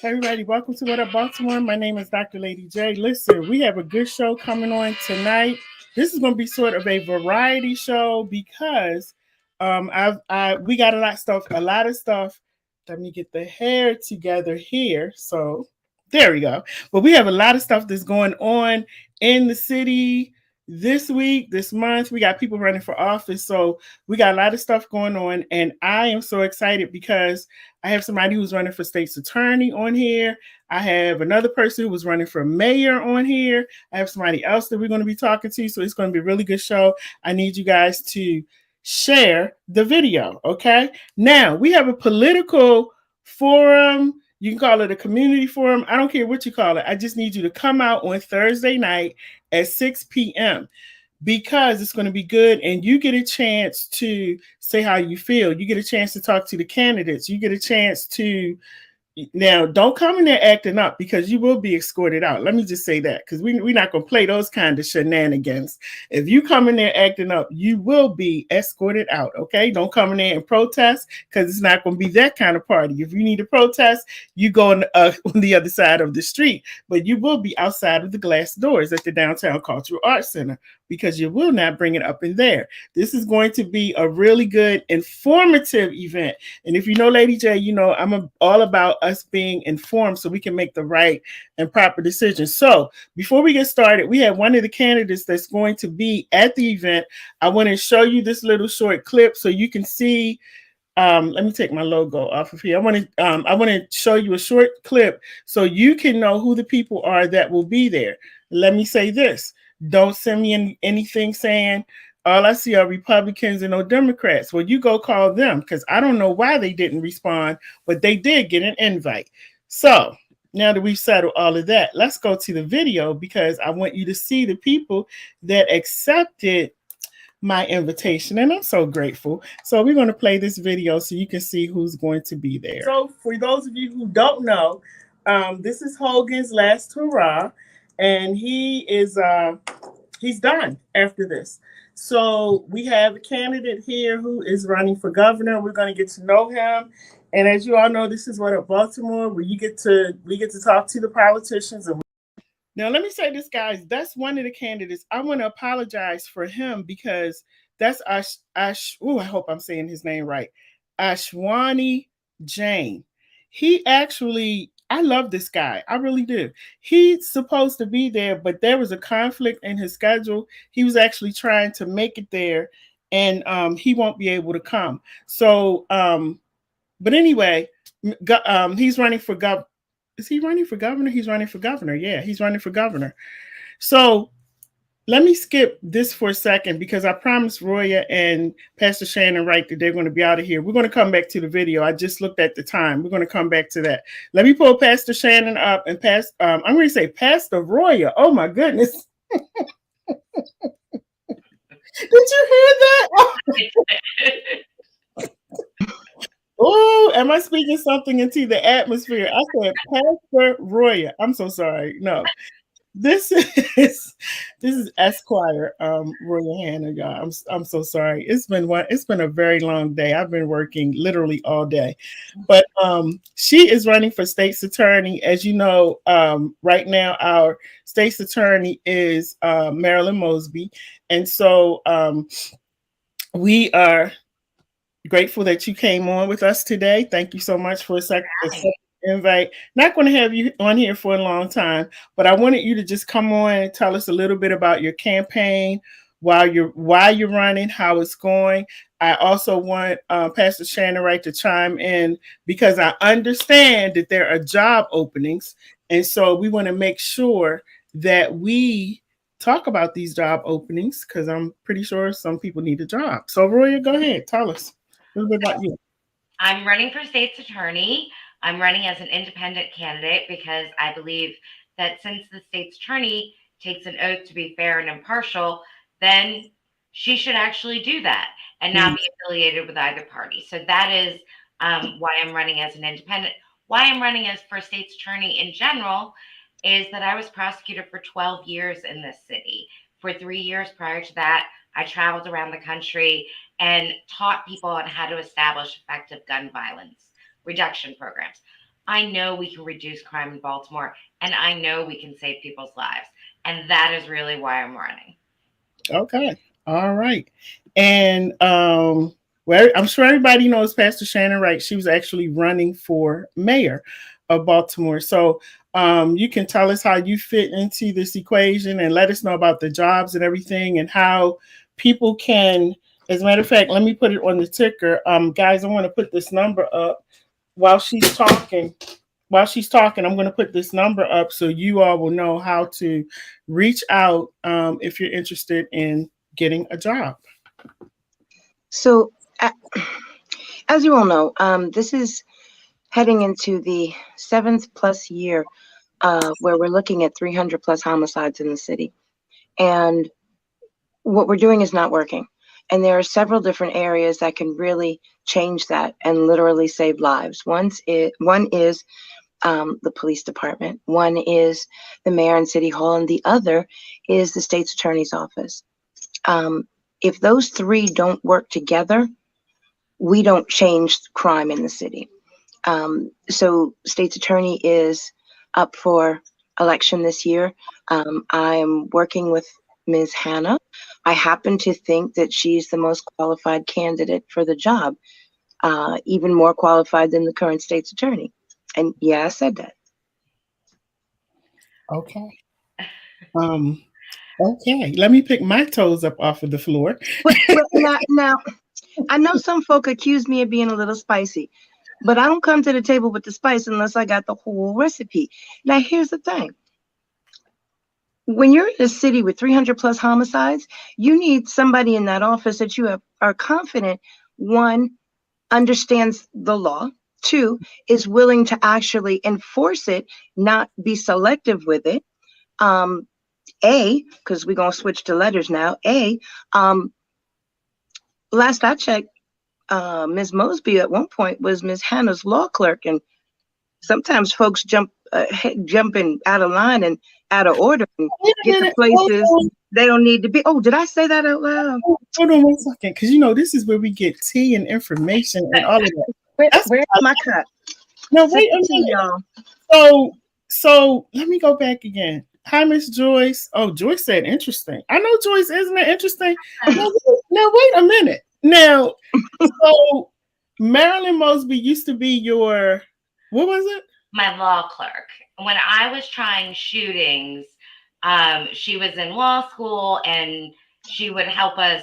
Everybody, welcome to What Up Baltimore. My name is Dr. LadyJ. Listen, we have a good show coming on tonight. This is going to be sort of a variety show because we got a lot of stuff. Let me get the hair together here. So there we go. But we have a lot of stuff that's going on in the city this week, this month. We got people running for office. So we got a lot of stuff going on. And I am so excited because I have somebody who's running for state's attorney on here. I have another person who was running for mayor on here. I have somebody else that we're going to be talking to. So it's going to be a really good show. I need you guys to share the video. Okay. Now we have a political forum. You can call it a community forum. I don't care what you call it. I just need you to come out on Thursday night at 6 p.m. because it's going to be good and you get a chance to say how you feel. You get a chance to talk to the candidates. You get a chance to now, don't come in there acting up because you will be escorted out. Let me just say that because we're not going to play those kind of shenanigans. If you come in there acting up, you will be escorted out, okay? Don't come in there and protest because it's not going to be that kind of party. If you need to protest, you go on the other side of the street, but you will be outside of the glass doors at the Downtown Cultural Arts Center because you will not bring it up in there. This is going to be a really good, informative event. And if you know Lady J, you know I'm all about us being informed so we can make the right and proper decisions. So before we get started, we have one of the candidates that's going to be at the event. I want to show you this little short clip so you can see. Let me take my logo off of here. I want to show you a short clip so you can know who the people are that will be there. Let me say this. Don't send me anything saying all I see are Republicans and no Democrats. Well, you go call them because I don't know why they didn't respond, but they did get an invite. So now that we've settled all of that, let's go to the video because I want you to see the people that accepted my invitation, and I'm so grateful. So we're going to play this video so you can see who's going to be there. So for those of you who don't know, this is Hogan's last hurrah, and he's done after this. So we have a candidate here who is running for governor. We're going to get to know him. And as you all know, this is What Up Baltimore, where we get to talk to the politicians. And now, let me say this, guys. That's one of the candidates. I want to apologize for him because that's I hope I'm saying his name right. Ashwani Jain. He actually, I love this guy. I really do. He's supposed to be there, but there was a conflict in his schedule. He was actually trying to make it there, and he won't be able to come. So, but anyway, he's running for governor. Is he running for governor? He's running for governor. Yeah, he's running for governor. So let me skip this for a second because I promised Roya and Pastor Shannon Wright that they're going to be out of here. We're going to come back to the video. I just looked at the time. We're going to come back to that. Let me pull Pastor Shannon up and I'm going to say Pastor Roya. Oh my goodness. Did you hear that? Oh, am I speaking something into the atmosphere? I said Pastor Roya. I'm so sorry. No. This is Esquire Roya Hanna, y'all. I'm so sorry. It's been a very long day. I've been working literally all day. But she is running for state's attorney. As you know, right now our state's attorney is Marilyn Mosby. And so we are grateful that you came on with us today. Thank you so much for a second invite. Not going to have you on here for a long time, but I wanted you to just come on and tell us a little bit about your campaign, why you're running, how it's going. I also want Pastor Shannon Wright to chime in because I understand that there are job openings, and so we want to make sure that we talk about these job openings because I'm pretty sure some people need a job. So Roya, go ahead, tell us a little bit about you. I'm running for state's attorney. I'm running as an independent candidate because I believe that since the state's attorney takes an oath to be fair and impartial, then she should actually do that and not be affiliated with either party. So that is why I'm running as an independent. Why I'm running as for state's attorney in general is that I was prosecutor for 12 years in this city. For 3 years prior to that, I traveled around the country and taught people on how to establish effective gun violence reduction programs. I know we can reduce crime in Baltimore, and I know we can save people's lives. And that is really why I'm running. Okay. All right. And well, I'm sure everybody knows Pastor Shannon Wright. She was actually running for mayor of Baltimore. So you can tell us how you fit into this equation and let us know about the jobs and everything and how people can, as a matter of fact, let me put it on the ticker. Guys, I want to put this number up while she's talking. While she's talking, I'm going to put this number up so you all will know how to reach out if you're interested in getting a job. So, as you all know, this is heading into the 7th+ year where we're looking at 300+ homicides in the city. And what we're doing is not working. And there are several different areas that can really change that and literally save lives. One is the police department, one is the mayor and city hall, and the other is the state's attorney's office. If those three don't work together, we don't change crime in the city. So state's attorney is up for election this year. I'm working with Ms. Hanna. I happen to think that she's the most qualified candidate for the job, even more qualified than the current state's attorney. And yeah, I said that. Okay. Okay. Let me pick my toes up off of the floor. Well, now, I know some folk accuse me of being a little spicy, but I don't come to the table with the spice unless I got the whole recipe. Now, here's the thing. When you're in a city with 300+ homicides, you need somebody in that office that you are confident, one, understands the law, two, is willing to actually enforce it, not be selective with it. A, because we're going to switch to letters now. A, last I checked, Ms. Mosby at one point was Ms. Hanna's law clerk, and sometimes folks jumping out of line and out of order and get to places they don't need to be. Oh, did I say that out loud? Hold on 1 second, because this is where we get tea and information and all of that. Where's my cup? No, wait a minute, y'all. So let me go back again. Hi, Miss Joyce. Oh, Joyce said interesting. I know, Joyce, isn't it interesting? Now wait a minute. Now, so Marilyn Mosby used to be your, what was it? My law clerk. When I was trying shootings, she was in law school and she would help us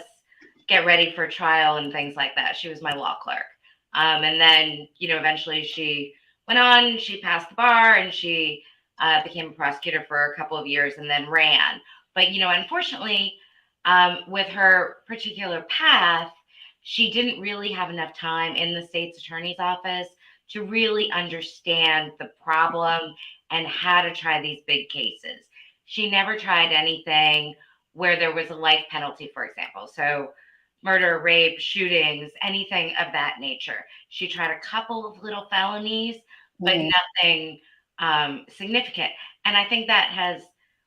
get ready for trial and things like that. She was my law clerk. And then, eventually she went on, she passed the bar, and she became a prosecutor for a couple of years and then ran. But, unfortunately, with her particular path, she didn't really have enough time in the state's attorney's office to really understand the problem and how to try these big cases. She never tried anything where there was a life penalty, for example. So murder, rape, shootings, anything of that nature. She tried a couple of little felonies, but nothing significant. And I think that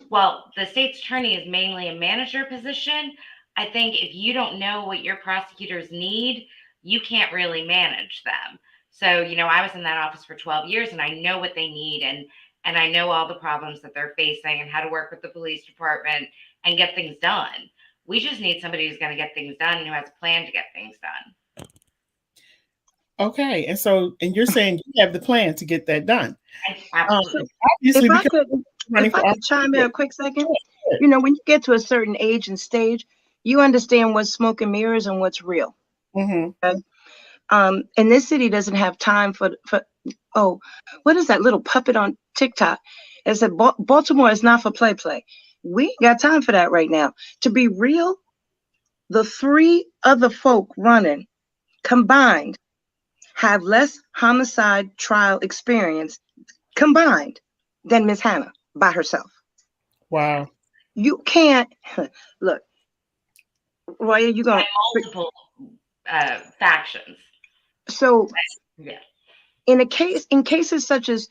the state's attorney is mainly a manager position. I think if you don't know what your prosecutors need, you can't really manage them. So, I was in that office for 12 years and I know what they need and I know all the problems that they're facing and how to work with the police department and get things done. We just need somebody who's going to get things done and who has a plan to get things done. Okay. And you're saying you have the plan to get that done. Absolutely. If I could chime in a quick second, when you get to a certain age and stage, you understand what's smoke and mirrors and what's real. Mm-hmm. Okay? And this city doesn't have time for what is that little puppet on TikTok? It said Baltimore is not for play. We ain't got time for that right now. To be real, the three other folk running combined have less homicide trial experience combined than Ms. Hanna by herself. Wow. You can't look, Roya, you're going multiple factions. So yeah. in cases such as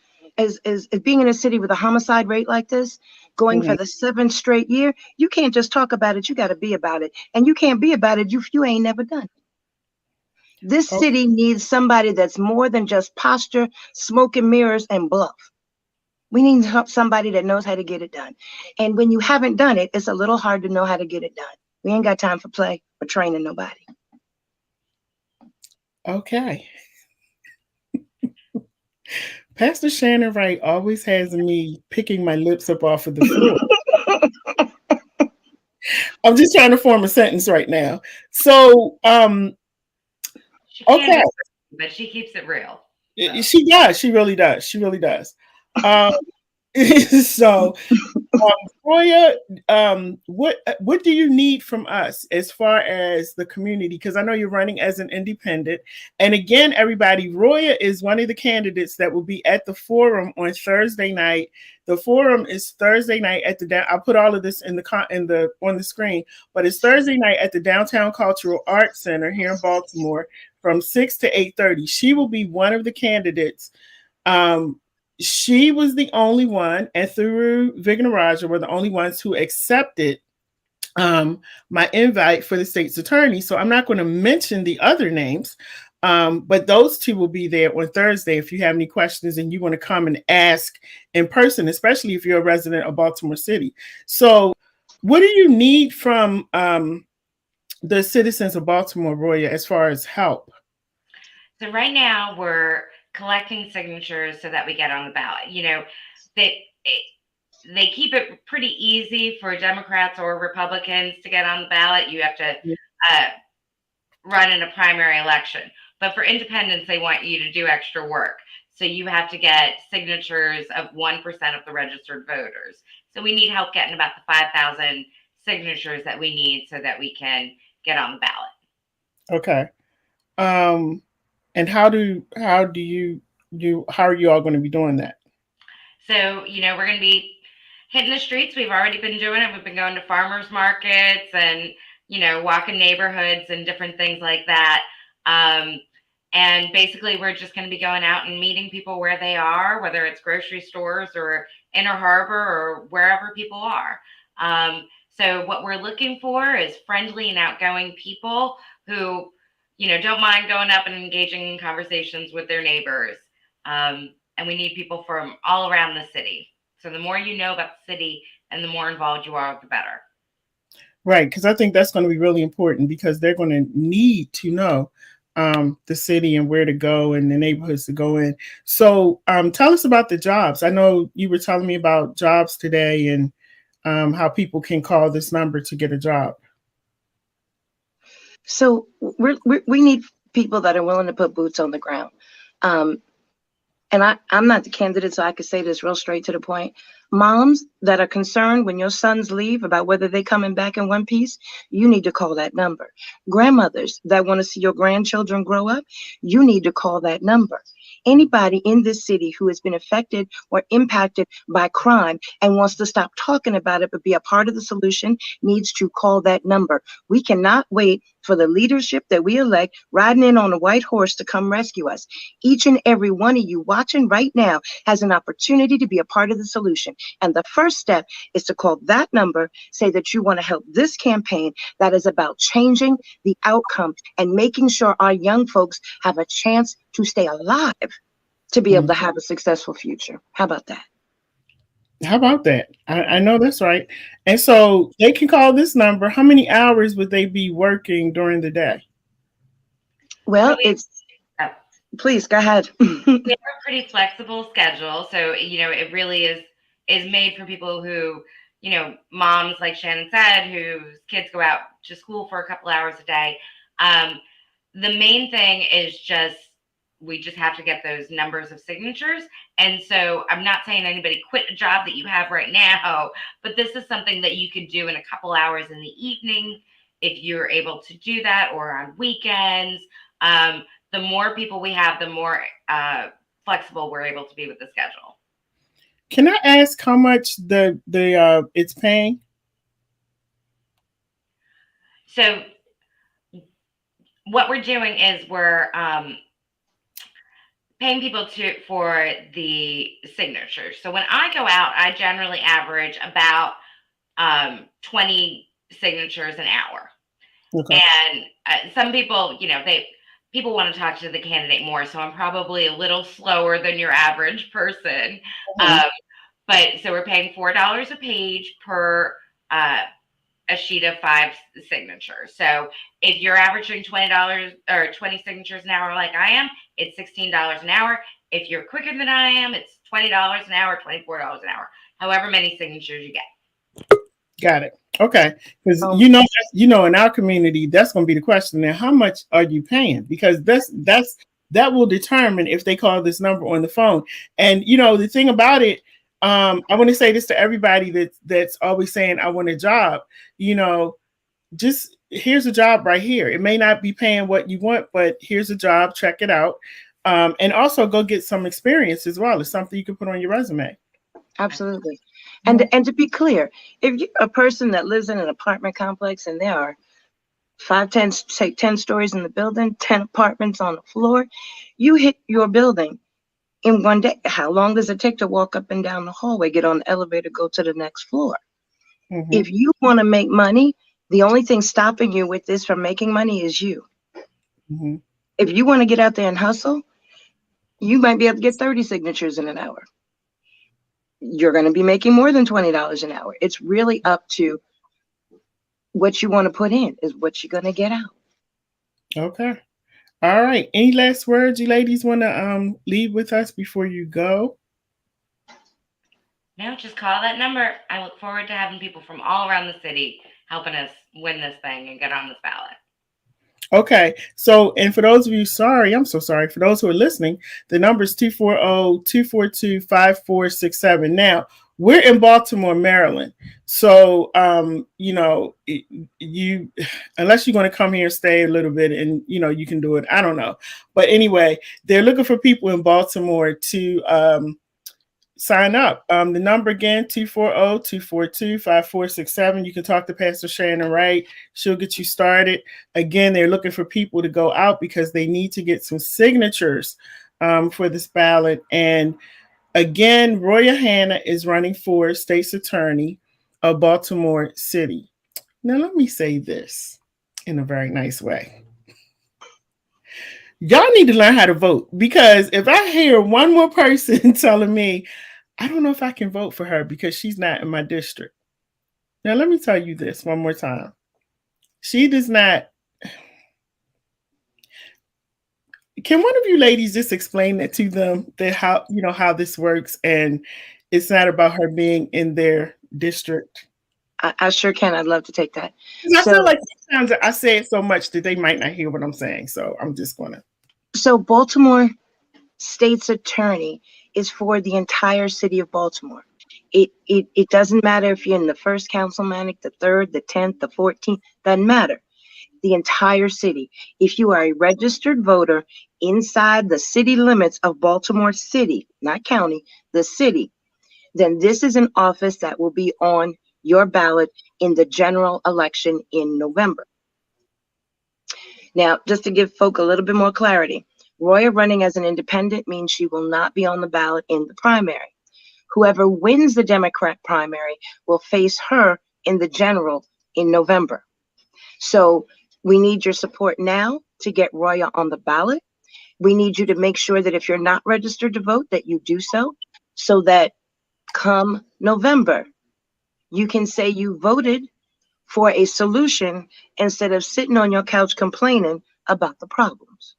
being in a city with a homicide rate like this, going for the 7th straight year, you can't just talk about it. You got to be about it, and you can't be about it. You ain't never done. This Oh, city needs somebody that's more than just posture, smoke and mirrors, and bluff. We need somebody that knows how to get it done. And when you haven't done it, it's a little hard to know how to get it done. We ain't got time for play or training nobody. okay. Pastor Shannon Wright always has me picking my lips up off of the floor. I'm just trying to form a sentence right now. So, She can okay, be, but she keeps it real. So. she does. She really does. She really does. Um, so Roya, what do you need from us as far as the community? Because I know you're running as an independent. And again, everybody, Roya is one of the candidates that will be at the forum on Thursday night. The forum is Thursday night at the I'll put all of this in the on the screen, but it's Thursday night at the Downtown Cultural Arts Center here in Baltimore from 6 to 8:30. She will be one of the candidates. Um, she was the only one, and through Vig and Raja were the only ones who accepted my invite for the state's attorney. So I'm not going to mention the other names, but those two will be there on Thursday if you have any questions and you want to come and ask in person, especially if you're a resident of Baltimore City. So what do you need from the citizens of Baltimore, Roya, as far as help? So right now we're collecting signatures so that we get on the ballot. You know, they keep it pretty easy for Democrats or Republicans to get on the ballot. You have to run in a primary election. But for independents, they want you to do extra work. So you have to get signatures of 1% of the registered voters. So we need help getting about the 5,000 signatures that we need so that we can get on the ballot. Okay. And how are you all going to be doing that? So, you know, we're going to be hitting the streets. We've already been doing it. We've been going to farmers markets and, you know, walking neighborhoods and different things like that. And basically, we're just going to be going out and meeting people where they are, whether it's grocery stores or Inner Harbor or wherever people are. So what we're looking for is friendly and outgoing people who, you know, don't mind going up and engaging in conversations with their neighbors. And we need people from all around the city. So the more you know about the city and the more involved you are, the better. Right, because I think that's going to be really important because they're going to need to know the city and where to go and the neighborhoods to go in. So tell us about the jobs. I know you were telling me about jobs today and how people can call this number to get a job. So we need people that are willing to put boots on the ground. And I'm not the candidate, so I could say this real straight to the point. Moms that are concerned when your sons leave about whether they coming back in one piece, you need to call that number. Grandmothers that want to see your grandchildren grow up, you need to call that number. Anybody in this city who has been affected or impacted by crime and wants to stop talking about it but be a part of the solution needs to call that number. We cannot wait for the leadership that we elect riding in on a white horse to come rescue us. Each and every one of you watching right now has an opportunity to be a part of the solution. And the first step is to call that number, say that you want to help this campaign that is about changing the outcome and making sure our young folks have a chance to stay alive to be able to have a successful future. How about that? How about that? I know that's right. And so they can call this number. How many hours would they be working during the day? Well, please go ahead. We have a pretty flexible schedule. So, you know, it really is made for people who, you know, moms, like Shannon said, whose kids go out to school for a couple hours a day. The main thing is we just have to get those numbers of signatures. And so I'm not saying anybody quit a job that you have right now, but this is something that you could do in a couple hours in the evening if you're able to do that, or on weekends. The more people we have, the more flexible we're able to be with the schedule. Can I ask how much the it's paying? So what we're doing is we're paying people for the signatures. So when I go out, I generally average about 20 signatures an hour. Okay. And some people, you know, people want to talk to the candidate more. So I'm probably a little slower than your average person. Mhm. But so we're paying $4 a page per a sheet of 5 signatures. So if you're averaging $20 or 20 signatures an hour like I am, it's $16 an hour. If you're quicker than I am, it's $20 an hour, $24 an hour, however many signatures you get. Got it. Okay, because Um, in our community, that's going to be the question. Now, how much are you paying? Because that will determine if they call this number on the phone. And the thing about it, I want to say this to everybody that's always saying I want a job. Just here's a job right here. It may not be paying what you want, but here's a job. Check it out, and also go get some experience as well. It's something you can put on your resume. Absolutely. And to be clear, if you're a person that lives in an apartment complex and there are 10 stories in the building, 10 apartments on the floor, you hit your building in one day. How long does it take to walk up and down the hallway, get on the elevator, go to the next floor? Mm-hmm. If you want to make money, the only thing stopping you with this from making money is you. Mm-hmm. If you want to get out there and hustle, you might be able to get 30 signatures in an hour. You're going to be making more than $20 an hour. It's really up to what you want to put in is what you're going to get out. Okay. All right. Any last words you ladies want to leave with us before you go? No, just call that number. I look forward to having people from all around the city helping us win this thing and get on this ballot. Okay. So, and for those of you, I'm so sorry. For those who are listening, the number is 240-242-5467. Now, we're in Baltimore, Maryland. So, you, unless you're going to come here and stay a little bit and, you can do it. I don't know. But anyway, they're looking for people in Baltimore to, sign up. The number again, 240-242-5467. You can talk to Pastor Shannon Wright. She'll get you started. Again, they're looking for people to go out because they need to get some signatures for this ballot. And again, Roya Hanna is running for state's attorney of Baltimore City. Now, let me say this in a very nice way. Y'all need to learn how to vote, because if I hear one more person telling me, I don't know if I can vote for her because she's not in my district. Now, let me tell you this one more time. She does not. Can one of you ladies just explain that to them, that how this works, and it's not about her being in their district? I sure can. I'd love to take that. I feel like sometimes I say it so much that they might not hear what I'm saying. So I'm just going to. So Baltimore State's attorney is for the entire city of Baltimore. It doesn't matter if you're in the first councilmanic, the third, the 10th, the 14th, doesn't matter. The entire city. If you are a registered voter inside the city limits of Baltimore City, not county, the city, then this is an office that will be on your ballot in the general election in November. Now, just to give folk a little bit more clarity, Roya running as an independent means she will not be on the ballot in the primary. Whoever wins the Democrat primary will face her in the general in November. So we need your support now to get Roya on the ballot. We need you to make sure that if you're not registered to vote, that you do so that come November, you can say you voted for a solution instead of sitting on your couch complaining about the problems.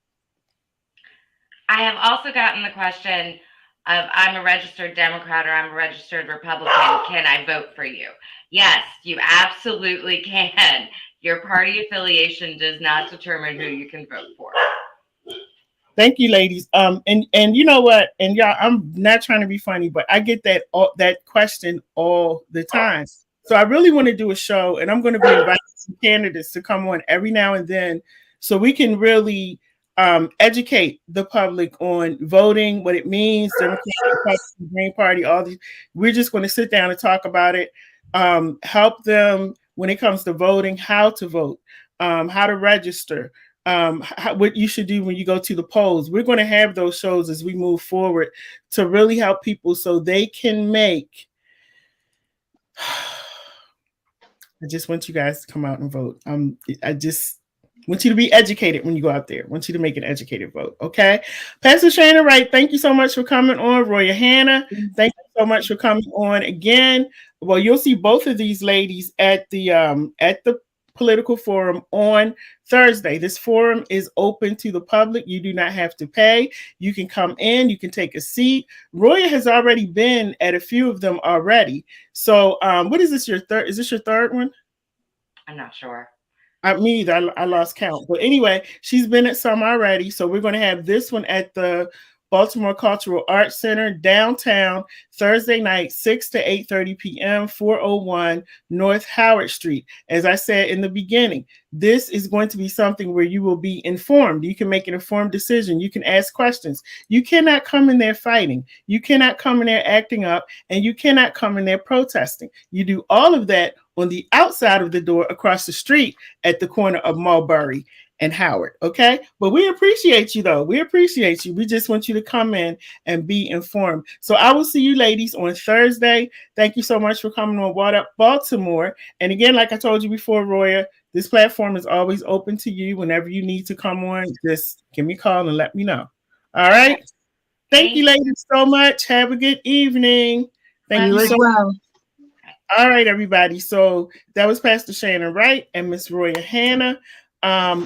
I have also gotten the question of, I'm a registered Democrat or I'm a registered Republican. Can I vote for you? Yes, you absolutely can. Your party affiliation does not determine who you can vote for. Thank you, ladies. And you know what? And y'all, I'm not trying to be funny, but I get that question all the time. So I really want to do a show, and I'm going to be inviting some candidates to come on every now and then, so we can really educate the public on voting, what it means, Democratic Party, Green Party, all these. We're just going to sit down and talk about it, help them when it comes to voting, how to vote, how to register. What you should do when you go to the polls. We're going to have those shows as we move forward to really help people so they can make. I just want you guys to come out and vote. Want you to be educated when you go out there. Want you to make an educated vote. Okay. Pastor Shana Wright, thank you so much for coming on. Roya Hanna, thank you so much for coming on again. Well, you'll see both of these ladies at the political forum on Thursday. This forum is open to the public. You do not have to pay. You can come in, you can take a seat. Roya has already been at a few of them already. So what is this, your third? Is this your third one? I'm not sure. Me either. I lost count. But anyway, she's been at some already. So we're going to have this one at the Baltimore Cultural Arts Center downtown Thursday night, 6 to 8:30 p.m., 401 North Howard Street. As I said in the beginning, this is going to be something where you will be informed. You can make an informed decision. You can ask questions. You cannot come in there fighting. You cannot come in there acting up, and you cannot come in there protesting. You do all of that on the outside of the door across the street at the corner of Mulberry and Howard. Okay. But we appreciate you though. We appreciate you. We just want you to come in and be informed. So I will see you ladies on Thursday. Thank you so much for coming on What Up Baltimore. And again, like I told you before, Roya, this platform is always open to you. Whenever you need to come on, just give me a call and let me know. All right. Thank you ladies so much. Have a good evening. Thank you so much. All right, everybody. So that was Pastor Shannon Wright and Miss Roya Hanna.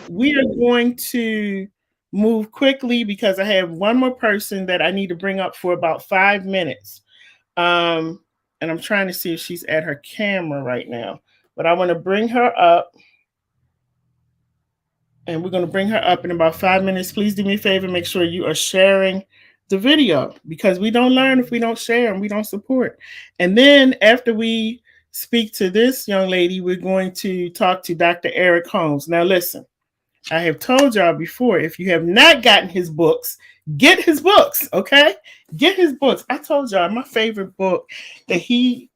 We are going to move quickly because I have one more person that I need to bring up for about 5 minutes. And I'm trying to see if she's at her camera right now. But I want to bring her up. And we're going to bring her up in about 5 minutes. Please do me a favor. Make sure you are sharing the video because we don't learn if we don't share and we don't support. And then after we speak to this young lady, we're going to talk to Dr. Eric Holmes. Now, listen, I have told y'all before, if you have not gotten his books, get his books, okay? Get his books. I told y'all my favorite book that he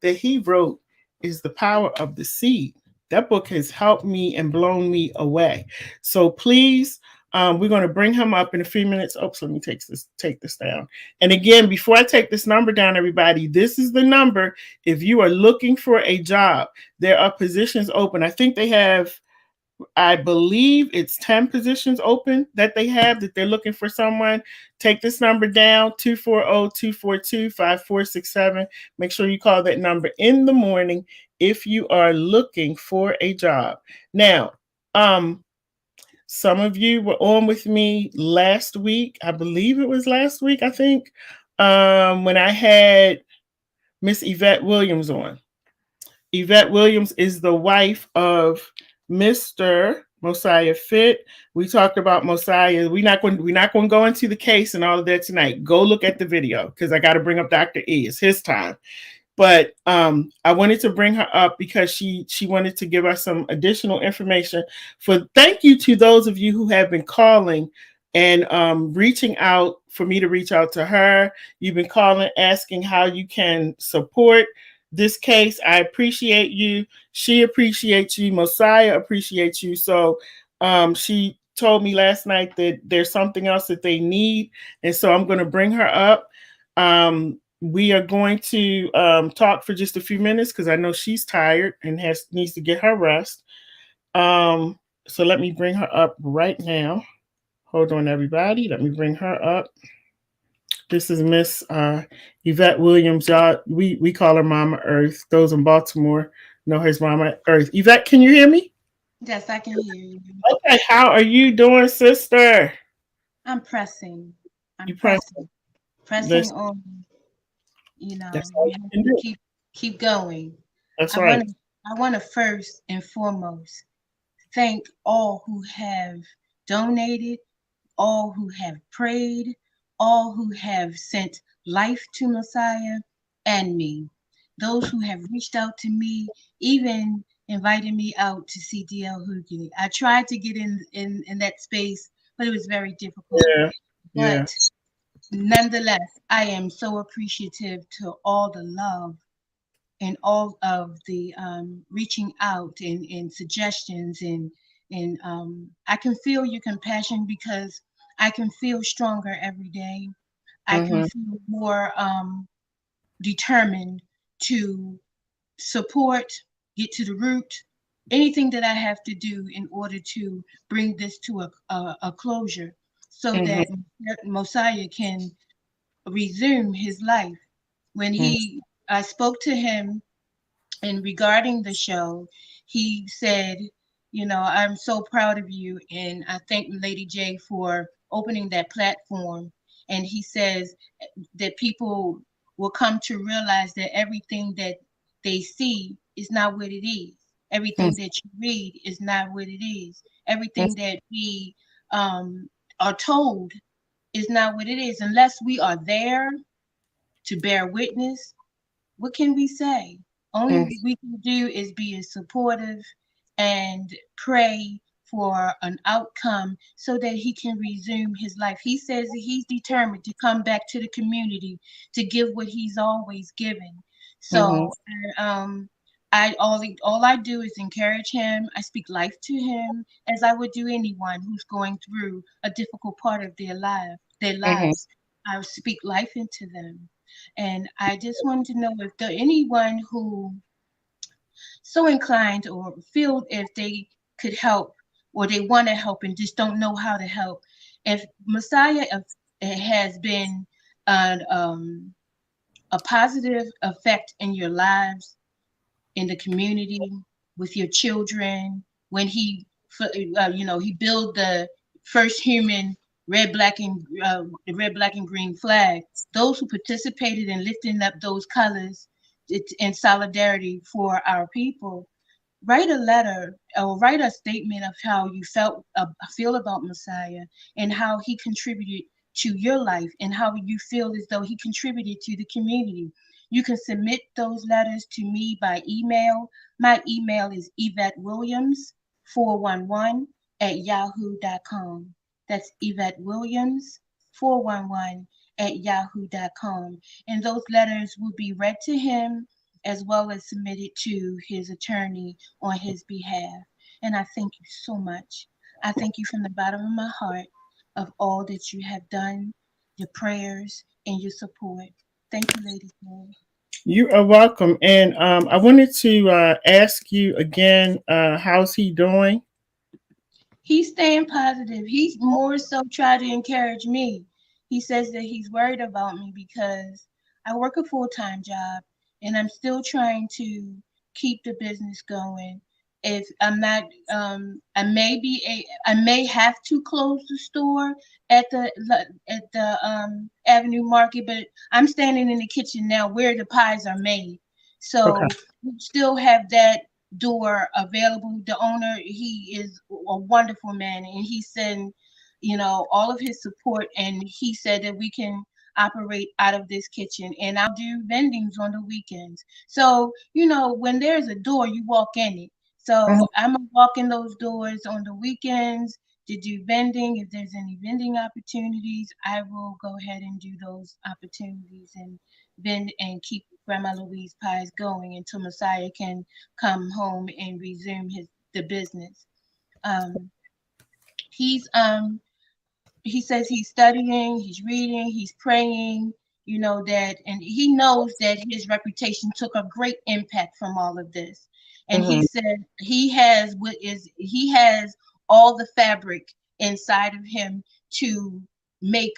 wrote is The Power of the Seed. That book has helped me and blown me away. So please, we're going to bring him up in a few minutes. Oops, let me take this down. And again, before I take this number down, everybody, this is the number. If you are looking for a job, there are positions open. I think they have, I believe it's 10 positions open that they have that they're looking for someone. Take this number down, 240-242-5467. Make sure you call that number in the morning if you are looking for a job. Now, some of you were on with me last week. I believe it was last week, I think, when I had Miss Yvette Williams on. Yvette Williams is the wife of Mr. Mosiah Fit. We talked about Mosiah. We're not going to go into the case and all of that tonight. Go look at the video because I got to bring up Dr. E. It's his time. But I wanted to bring her up because she wanted to give us some additional information. Thank you to those of you who have been calling and reaching out for me to reach out to her. You've been calling, asking how you can support this case. I appreciate you. She appreciates you. Mosiah appreciates you. So she told me last night that there's something else that they need. And so I'm going to bring her up. We are going to talk for just a few minutes because I know she's tired and needs to get her rest. So let me bring her up right now. Hold on, everybody. Let me bring her up. This is Miss Yvette Williams. Y'all, we call her Mama Earth. Those in Baltimore know her as Mama Earth. Yvette, can you hear me? Yes, I can hear you. Okay, how are you doing, sister? I'm pressing. I'm pressing on. You know, that's all you can do. Keep going. That's right. I want to first and foremost thank all who have donated, all who have prayed, all who have sent life to Mosiah and me. Those who have reached out to me, even invited me out to see DL Hughley. I tried to get in that space, but it was very difficult. Yeah. But nonetheless, I am so appreciative to all the love and all of the reaching out and suggestions and I can feel your compassion because I can feel stronger every day. I can feel more determined to support, get to the root, anything that I have to do in order to bring this to a closure, so Mm-hmm. that Mosiah can resume his life. When I spoke to him, and regarding the show, he said, I'm so proud of you, and I thank Lady J for opening that platform. And he says that people will come to realize that everything that they see is not what it is. Everything that you read is not what it is. Everything that we um, are told is not what it is. Unless we are there to bear witness, what can we say? Only Mm-hmm. we can do is be supportive and pray for an outcome so that he can resume his life. He says that he's determined to come back to the community to give what he's always given. Mm-hmm. So, all I do is encourage him. I speak life to him as I would do anyone who's going through a difficult part of their Mm-hmm. lives. I speak life into them. And I just wanted to know if there anyone who so inclined or feel if they could help, or they want to help and just don't know how to help. If Messiah has been a positive effect in your lives, in the community, with your children, when he built the first human the red, black, and green flag. Those who participated in lifting up those colors in solidarity for our people, write a letter or write a statement of how you feel about Messiah, and how he contributed to your life, and how you feel as though he contributed to the community. You can submit those letters to me by email. My email is yvetteWilliams411 at yahoo.com. That's yvetteWilliams411 at yahoo.com. And those letters will be read to him, as well as submitted to his attorney on his behalf. And I thank you so much. I thank you from the bottom of my heart of all that you have done, your prayers, and your support. Thank you, ladies. You are welcome. And I wanted to ask you again, how's he doing? He's staying positive. He's more so trying to encourage me. He says that he's worried about me because I work a full-time job and I'm still trying to keep the business going. If I'm not, I may have to close the store at the Avenue Market, but I'm standing in the kitchen now where the pies are made. Okay. So we still have that door available. The owner, he is a wonderful man, and he sent, all of his support, and he said that we can operate out of this kitchen, and I'll do vendings on the weekends. So, when there's a door, you walk in it. Mhm. So I'm gonna walk in those doors on the weekends to do vending. If there's any vending opportunities, I will go ahead and do those opportunities and vend and keep Grandma Louise pies going until Messiah can come home and resume the business. Um, he's he says he's studying, he's reading, he's praying, that, and he knows that his reputation took a great impact from all of this. And he Mhm. said he has all the fabric inside of him to make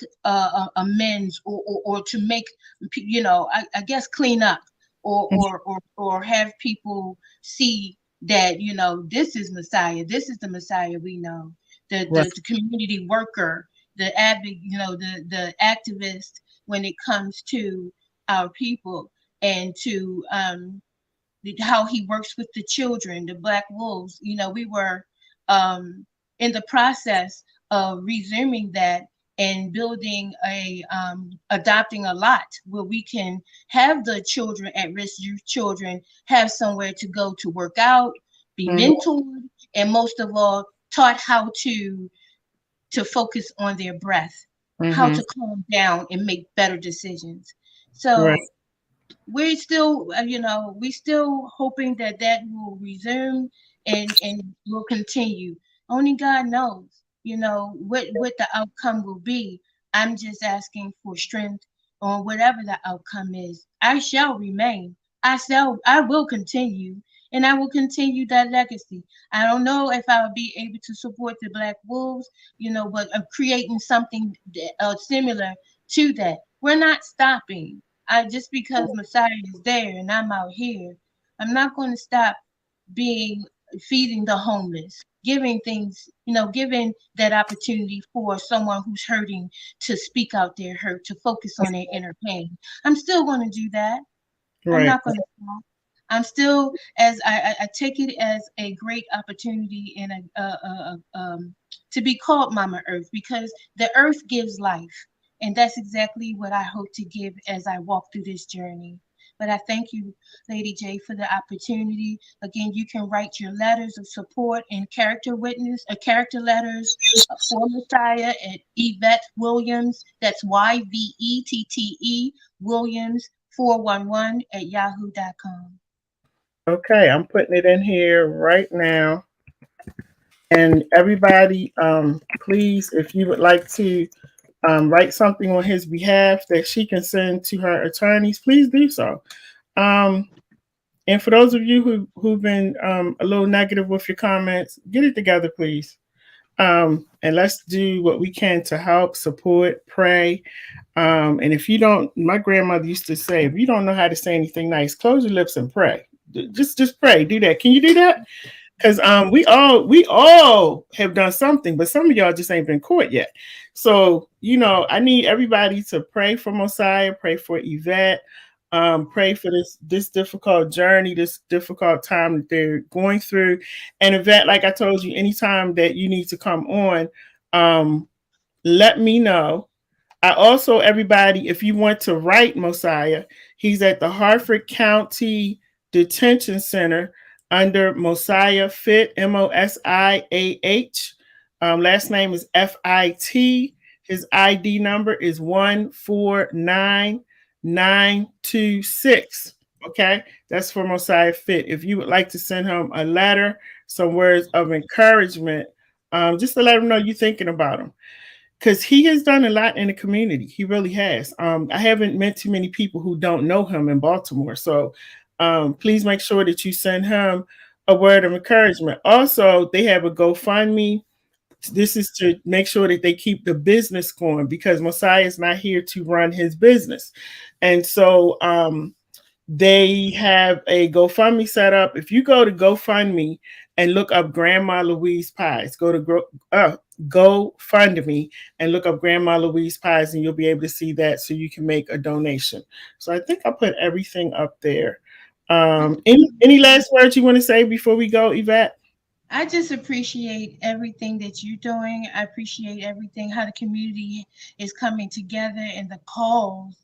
amends, or to make, I guess, clean up, or have people see that, this is Messiah, this is the Messiah we know, Right. the community worker, the advocate, the activist, when it comes to our people, and to how he works with the children, the Black wolves. We were in the process of resuming that and building adopting a lot where we can have the children, at risk youth children, have somewhere to go to work out, be Mhm. mentored, and most of all, taught how to focus on their breath, how Mhm. to calm down and make better decisions. Right. So we're still, we still hoping that that will resume and will continue. Only God knows, what the outcome will be. I'm just asking for strength on whatever the outcome is. I shall remain. I will continue, and I will continue that legacy. I don't know if I will be able to support the Black Wolves, but I'm creating something similar to that. We're not stopping. Just because Messiah is there and I'm out here, I'm not going to stop being feeding the homeless, giving things, giving that opportunity for someone who's hurting to speak out their hurt, to focus on their inner pain. I'm still going to do that. I'm Right. not going to stop. I'm still, as I take it as a great opportunity and to be called Mama Earth, because the earth gives life. And that's exactly what I hope to give as I walk through this journey. But I thank you, Lady J, for the opportunity. Again, you can write your letters of support and character letters for Messiah at Yvette Williams. That's YVETTE Williams 411 at yahoo.com. Okay, I'm putting it in here right now. And everybody, please, if you would like to write something on his behalf that she can send to her attorneys, please do so. And for those of you who've been a little negative with your comments, get it together, please. And let's do what we can to help, support, pray. And if you don't, my grandmother used to say, if you don't know how to say anything nice, close your lips and pray. Just pray. Do that. Can you do that? Because we all have done something, but some of y'all just ain't been caught yet. So I need everybody to pray for Mosiah, pray for Yvette, pray for this difficult journey, this difficult time that they're going through. And Yvette, like I told you, anytime that you need to come on, let me know. I also, everybody, if you want to write Mosiah, he's at the Harford County Detention Center under Mosiah Fit, Mosiah. Last name is FIT. His ID number is 149926. Okay, that's for Mosiah Fit. If you would like to send him a letter, some words of encouragement, just to let him know you're thinking about him. Because he has done a lot in the community. He really has. I haven't met too many people who don't know him in Baltimore. So please make sure that you send him a word of encouragement. Also, they have a GoFundMe. This is to make sure that they keep the business going because Mosiah is not here to run his business. And so they have a GoFundMe set up. If you go to GoFundMe and look up Grandma Louise Pies, go to GoFundMe and look up Grandma Louise Pies, and you'll be able to see that so you can make a donation. So I think I put everything up there. Any last words you want to say before we go, Yvette? I just appreciate everything that you're doing. I appreciate everything, how the community is coming together and the calls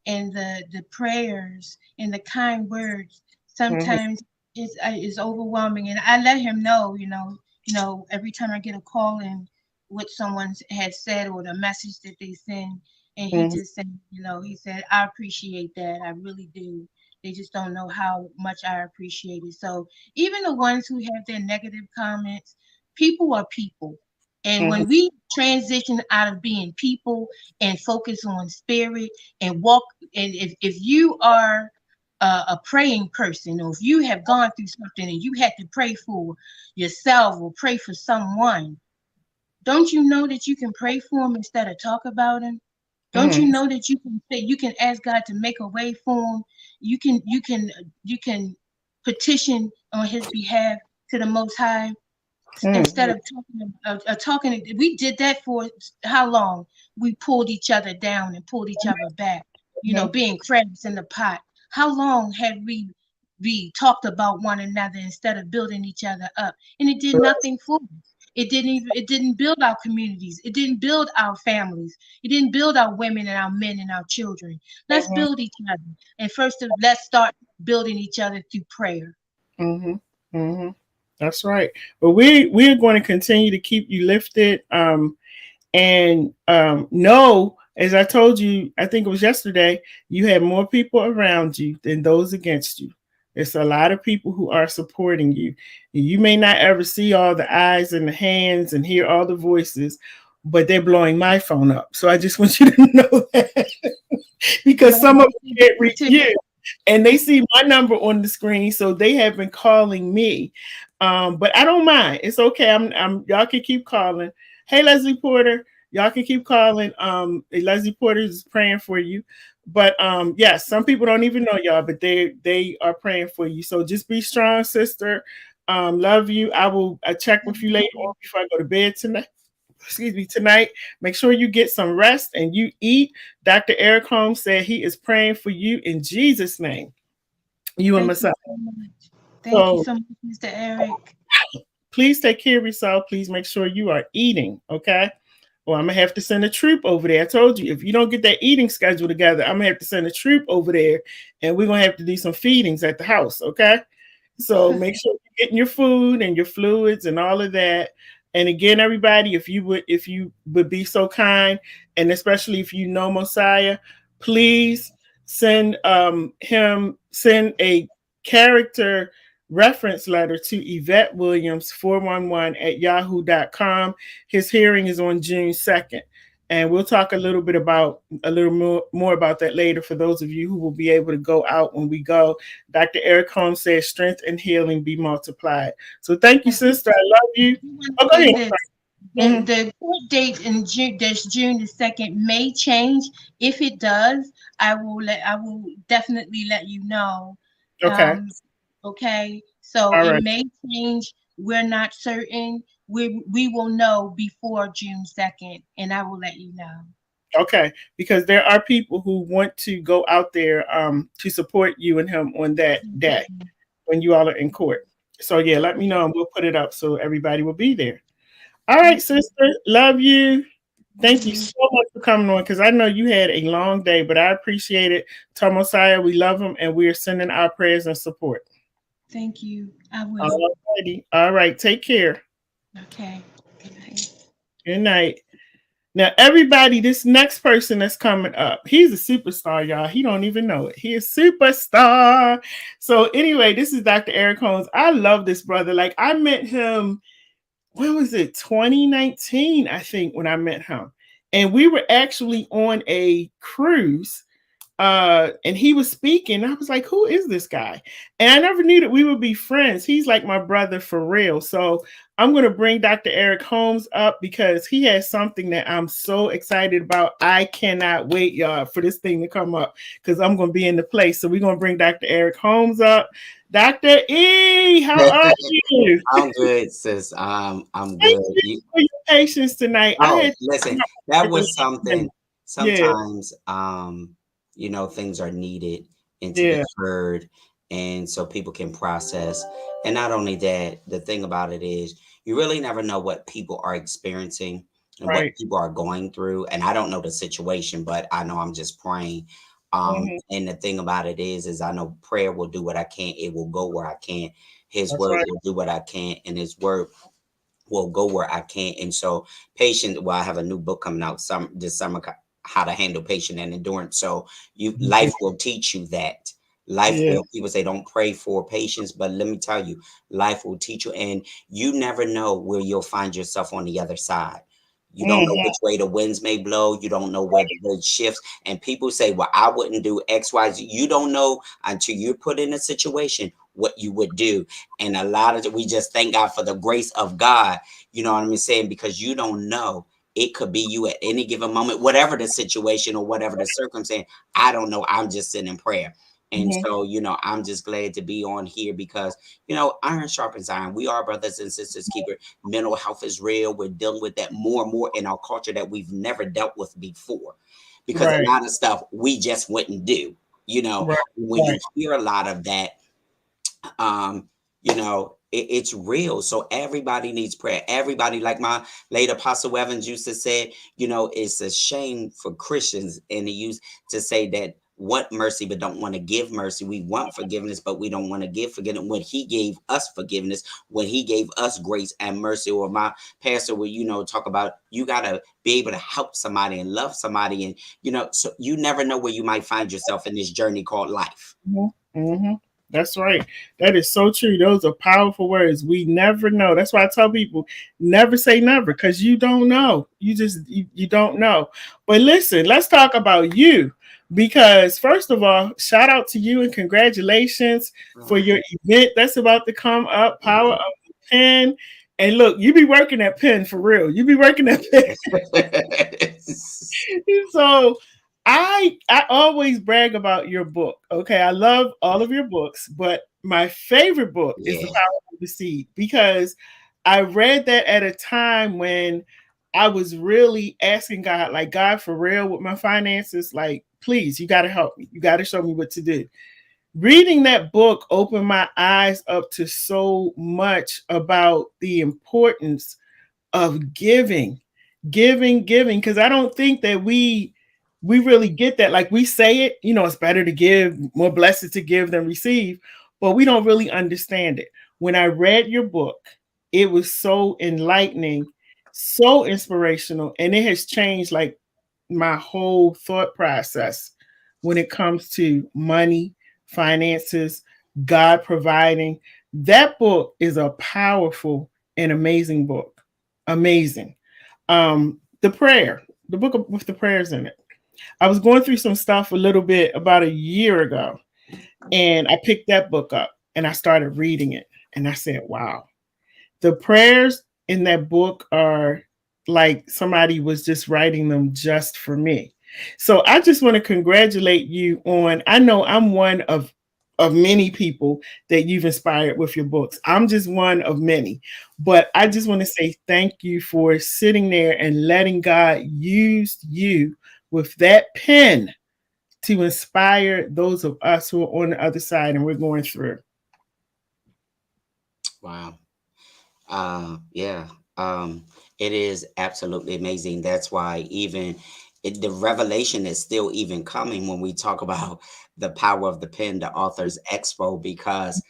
and the prayers and the kind words. Sometimes it's overwhelming. And I let him know, every time I get a call and what someone has said or the message that they send. And he just said, he said, I appreciate that. I really do. They just don't know how much I appreciate it. So even the ones who have their negative comments, people are people. And when we transition out of being people and focus on spirit and walk, and if you are a praying person, or if you have gone through something and you had to pray for yourself or pray for someone, don't you know that you can pray for them instead of talk about them? Don't you know that you can ask God to make a way for him? You can petition on his behalf to the Most High instead of talking. We did that for how long? We pulled each other down and pulled each other back. Being crabs in the pot. How long have we talked about one another instead of building each other up? And it did nothing for us. It didn't build our communities. It didn't build our families. It didn't build our women and our men and our children. Let's build each other. And first, let's start building each other through prayer. That's right. But we're going to continue to keep you lifted. And know, as I told you, I think it was yesterday, you have more people around you than those against you. There's a lot of people who are supporting you. You may not ever see all the eyes and the hands and hear all the voices, but they're blowing my phone up. So I just want you to know that because some of them can't reach you and they see my number on the screen, so they have been calling me. But I don't mind. It's okay. I'm y'all can keep calling. Hey, Leslie Porter, y'all can keep calling. Leslie Porter is praying for you. But yes, some people don't even know y'all, but they are praying for you. So just be strong, sister. Love you. I will check with you later on before I go to bed tonight. Excuse me, tonight. Make sure you get some rest and you eat. Dr. Eric Holmes said he is praying for you in Jesus' name. You and Thank you myself. so much. Thank you So so much, Mr. Eric. please take care of yourself. Please make sure you are eating. Okay. Well, I'm gonna have to send a troop over there. I told you, if you don't get that eating schedule together, I'm gonna have to send a troop over there, and we're gonna have to do some feedings at the house. Okay. So make sure you're getting your food and your fluids and all of that. And again, everybody, if you would be so kind, and especially if you know Mosiah, please send a character reference letter to Yvette Williams 411 at yahoo.com. His hearing is on June 2nd. And we'll talk a little more about that later for those of you who will be able to go out when we go. Dr. Eric Holmes says, strength and healing be multiplied. So thank you, sister. I love you. Oh, go ahead. The court date in June, that's June the 2nd, may change. If it does, I will definitely let you know. Okay. Okay, so All it right. may change. We're not certain. We will know before June 2nd, and I will let you know. Okay. Because there are people who want to go out there to support you and him on that day when you all are in court. So yeah, let me know and we'll put it up so everybody will be there. All right, sister. Love you. Thank you so much for coming on because I know you had a long day, but I appreciate it. Tom Mosiah, we love him and we are sending our prayers and support. Thank you. I will. All righty. All right. Take care. Okay. Good night. Good night. Now, everybody, this next person that's coming up, he's a superstar, y'all. He don't even know it. He is superstar. So anyway, this is Dr. Eric Holmes. I love this brother. Like I met him, when was it? 2019, I think, when I met him. And we were actually on a cruise and he was speaking. I was like, who is this guy? And I never knew that we would be friends. He's like my brother for real. So I'm going to bring Dr. Eric Holmes up because he has something that I'm so excited about. I cannot wait, y'all, for this thing to come up because I'm going to be in the place. So we're going to bring Dr. Eric Holmes up. Dr. E, how are you? I'm good, sis. I'm Thank good. you for your patience tonight. I Oh, had listen, that was something. yeah, Sometimes, things are needed and to be yeah, heard, and so people can process. And not only that, the thing about it is, you really never know what people are experiencing and what right. people are going through. And I don't know the situation, but I know I'm just praying. Mhm. And the thing about it is I know prayer will do what I can. It will go where I can. His That's word right. will do what I can, and His word will go where I can. And so, patient. Well, I have a new book coming out this summer, how to handle patience and endurance. So, life will teach you that. Life Yeah. will. People say don't pray for patience, but let me tell you, life will teach you, and you never know where you'll find yourself on the other side. You don't know Mhm. which way the winds may blow. You don't know where the wind shifts. And people say, well, I wouldn't do X, Y, Z. You don't know until you're put in a situation what you would do. And a lot of we just thank God for the grace of God. You know what I'm saying? Because you don't know. It could be you at any given moment, whatever the situation or whatever the circumstance. I don't know. I'm just sitting in prayer. And Mhm. so, I'm just glad to be on here because, iron sharpens iron. We are brothers and sisters keeper. Mental health is real. We're dealing with that more and more in our culture that we've never dealt with before because a Right. lot of stuff we just wouldn't do. Right. When you Right. hear a lot of that, it's real. So everybody needs prayer. Everybody, like my late Apostle Evans used to say, it's a shame for Christians, and he used to say that want mercy but don't want to give mercy. We want forgiveness, but we don't want to give forgiveness. When he gave us forgiveness, when he gave us grace and mercy, or my pastor will, talk about you gotta be able to help somebody and love somebody, and so you never know where you might find yourself in this journey called life. Mhm. Mhm. That's right. That is so true. Those are powerful words. We never know. That's why I tell people never say never, because you don't know. You don't know. But listen, let's talk about you, because first of all, shout out to you and congratulations for your event that's about to come up, Power of the Pen. And look, you be working that pen for real. You be working that pen. So I always brag about your book. Okay, I love all of your books, but my favorite book is The Yeah. Power of the Seed, because I read that at a time when I was really asking God, like, God, for real with my finances, like, please, you got to help me. You got to show me what to do. Reading that book opened my eyes up to so much about the importance of giving, because I don't think that we really get that. Like, we say it, it's better to give, more blessed to give than receive, but we don't really understand it. When I read your book, it was so enlightening, so inspirational, and it has changed like my whole thought process when it comes to money, finances, God providing. That book is a powerful and amazing book. Amazing. The book with the prayers in it. I was going through some stuff a little bit about a year ago, and I picked that book up and I started reading it, and I said, wow, the prayers in that book are like somebody was just writing them just for me. So I just want to congratulate you on, I know I'm one of many people that you've inspired with your books. I'm just one of many. But I just want to say thank you for sitting there and letting God use you with that pen to inspire those of us who are on the other side and we're going through. Wow. Yeah. It is absolutely amazing. That's why even the revelation is still even coming when we talk about the power of the pen, the author's expo, because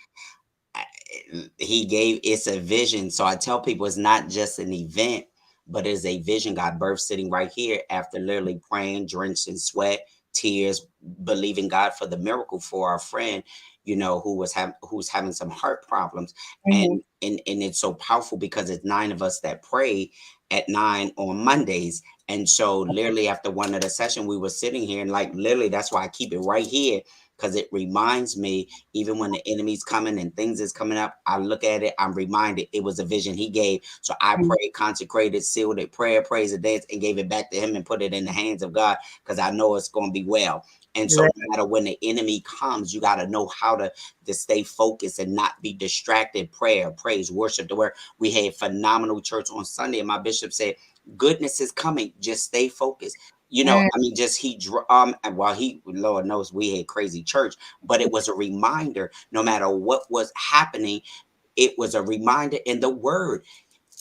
he gave it's a vision. So I tell people it's not just an event, but it's a vision God birthed sitting right here after literally praying, drenched in sweat, tears, believing God for the miracle for our friend, who's having some heart problems. Mhm. And it's so powerful because it's 9 of us that pray at 9 on Mondays. And so literally after one of the session, we were sitting here and like literally that's why I keep it right here, because it reminds me, even when the enemy's coming and things is coming up, I look at it, I'm reminded it was a vision he gave. So I prayed, consecrated, sealed it, prayer, praise, and dance, and gave it back to him and put it in the hands of God, because I know it's going to be well. And so Right. no matter when the enemy comes, you got to know how to stay focused and not be distracted. Prayer, praise, worship the word. We had phenomenal church on Sunday, and my bishop said, goodness is coming. Just stay focused. Mm. I mean, just and while he, Lord knows, we had crazy church, but it was a reminder. No matter what was happening, it was a reminder in the word.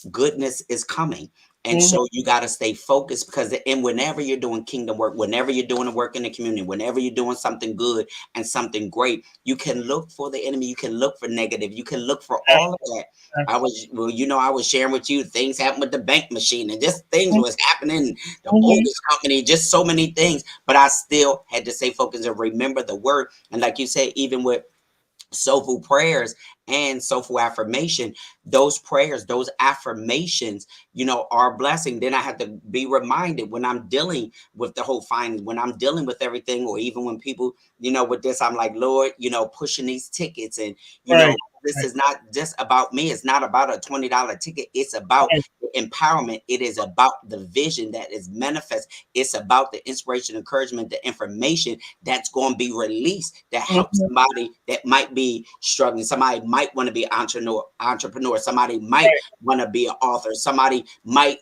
Goodness is coming. And Mhm. so you got to stay focused, because and whenever you're doing kingdom work, whenever you're doing the work in the community, whenever you're doing something good and something great, you can look for the enemy, you can look for negative, you can look for all of that. I was sharing with you things happened with the bank machine, and just things was happening, the Mhm. bogus company, just so many things. But I still had to stay focused and remember the word. And like you said, even with soulful prayers and soulful affirmation, those prayers, those affirmations, are a blessing. Then I have to be reminded when I'm dealing with the whole finding, when I'm dealing with everything, or even when people, with this, I'm like, Lord, pushing these tickets, and Right. this Right. is not just about me. It's not about a $20 ticket. It's about Right. empowerment. It is about the vision that is manifest. It's about the inspiration, encouragement, the information that's going to be released that helps Mhm. somebody that might be struggling. Somebody might want to be an entrepreneur. Somebody might Right. want to be an author. Somebody might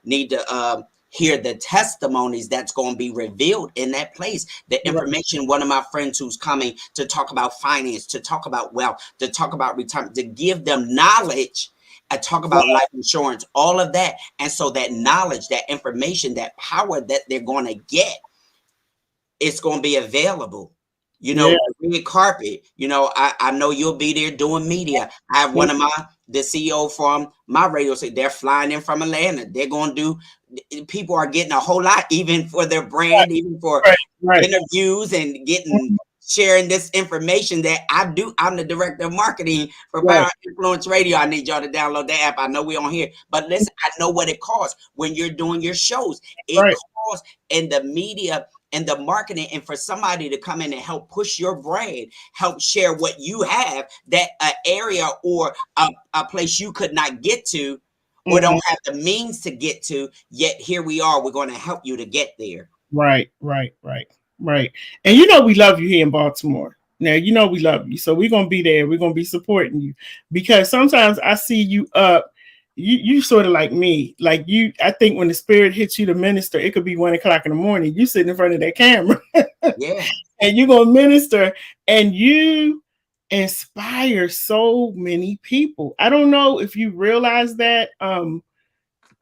need to hear the testimonies that's going to be revealed in that place. The Right. information, one of my friends who's coming to talk about finance, to talk about wealth, to talk about retirement, to give them knowledge. I talk about life insurance, all of that. And so that knowledge, that information, that power that they're going to get, it's going to be available. Yeah. The red carpet, I know you'll be there doing media. I have one of the CEO from my radio say they're flying in from Atlanta. They're going to people are getting a whole lot, even for their brand, even for Right. Right. interviews and getting sharing this information that I do. I'm the director of marketing for Right. Power Influence Radio. I need y'all to download the app. I know we on here, but listen, I know what it costs when you're doing your shows. It Right. costs in the media and the marketing, and for somebody to come in and help push your brand, help share what you have, that area or a place you could not get to or Mhm. don't have the means to get to, yet here we are. We're going to help you to get there. Right, right, right, right. And you know we love you here in Baltimore. Now you know we love you, so we're gonna be there. We're gonna be supporting you because sometimes I see you up. You sort of like me, like you. I think when the spirit hits you to minister, it could be 1 o'clock in the morning. You sitting in front of that camera, Yeah. and you gonna minister, and you inspire so many people. I don't know if you realize that.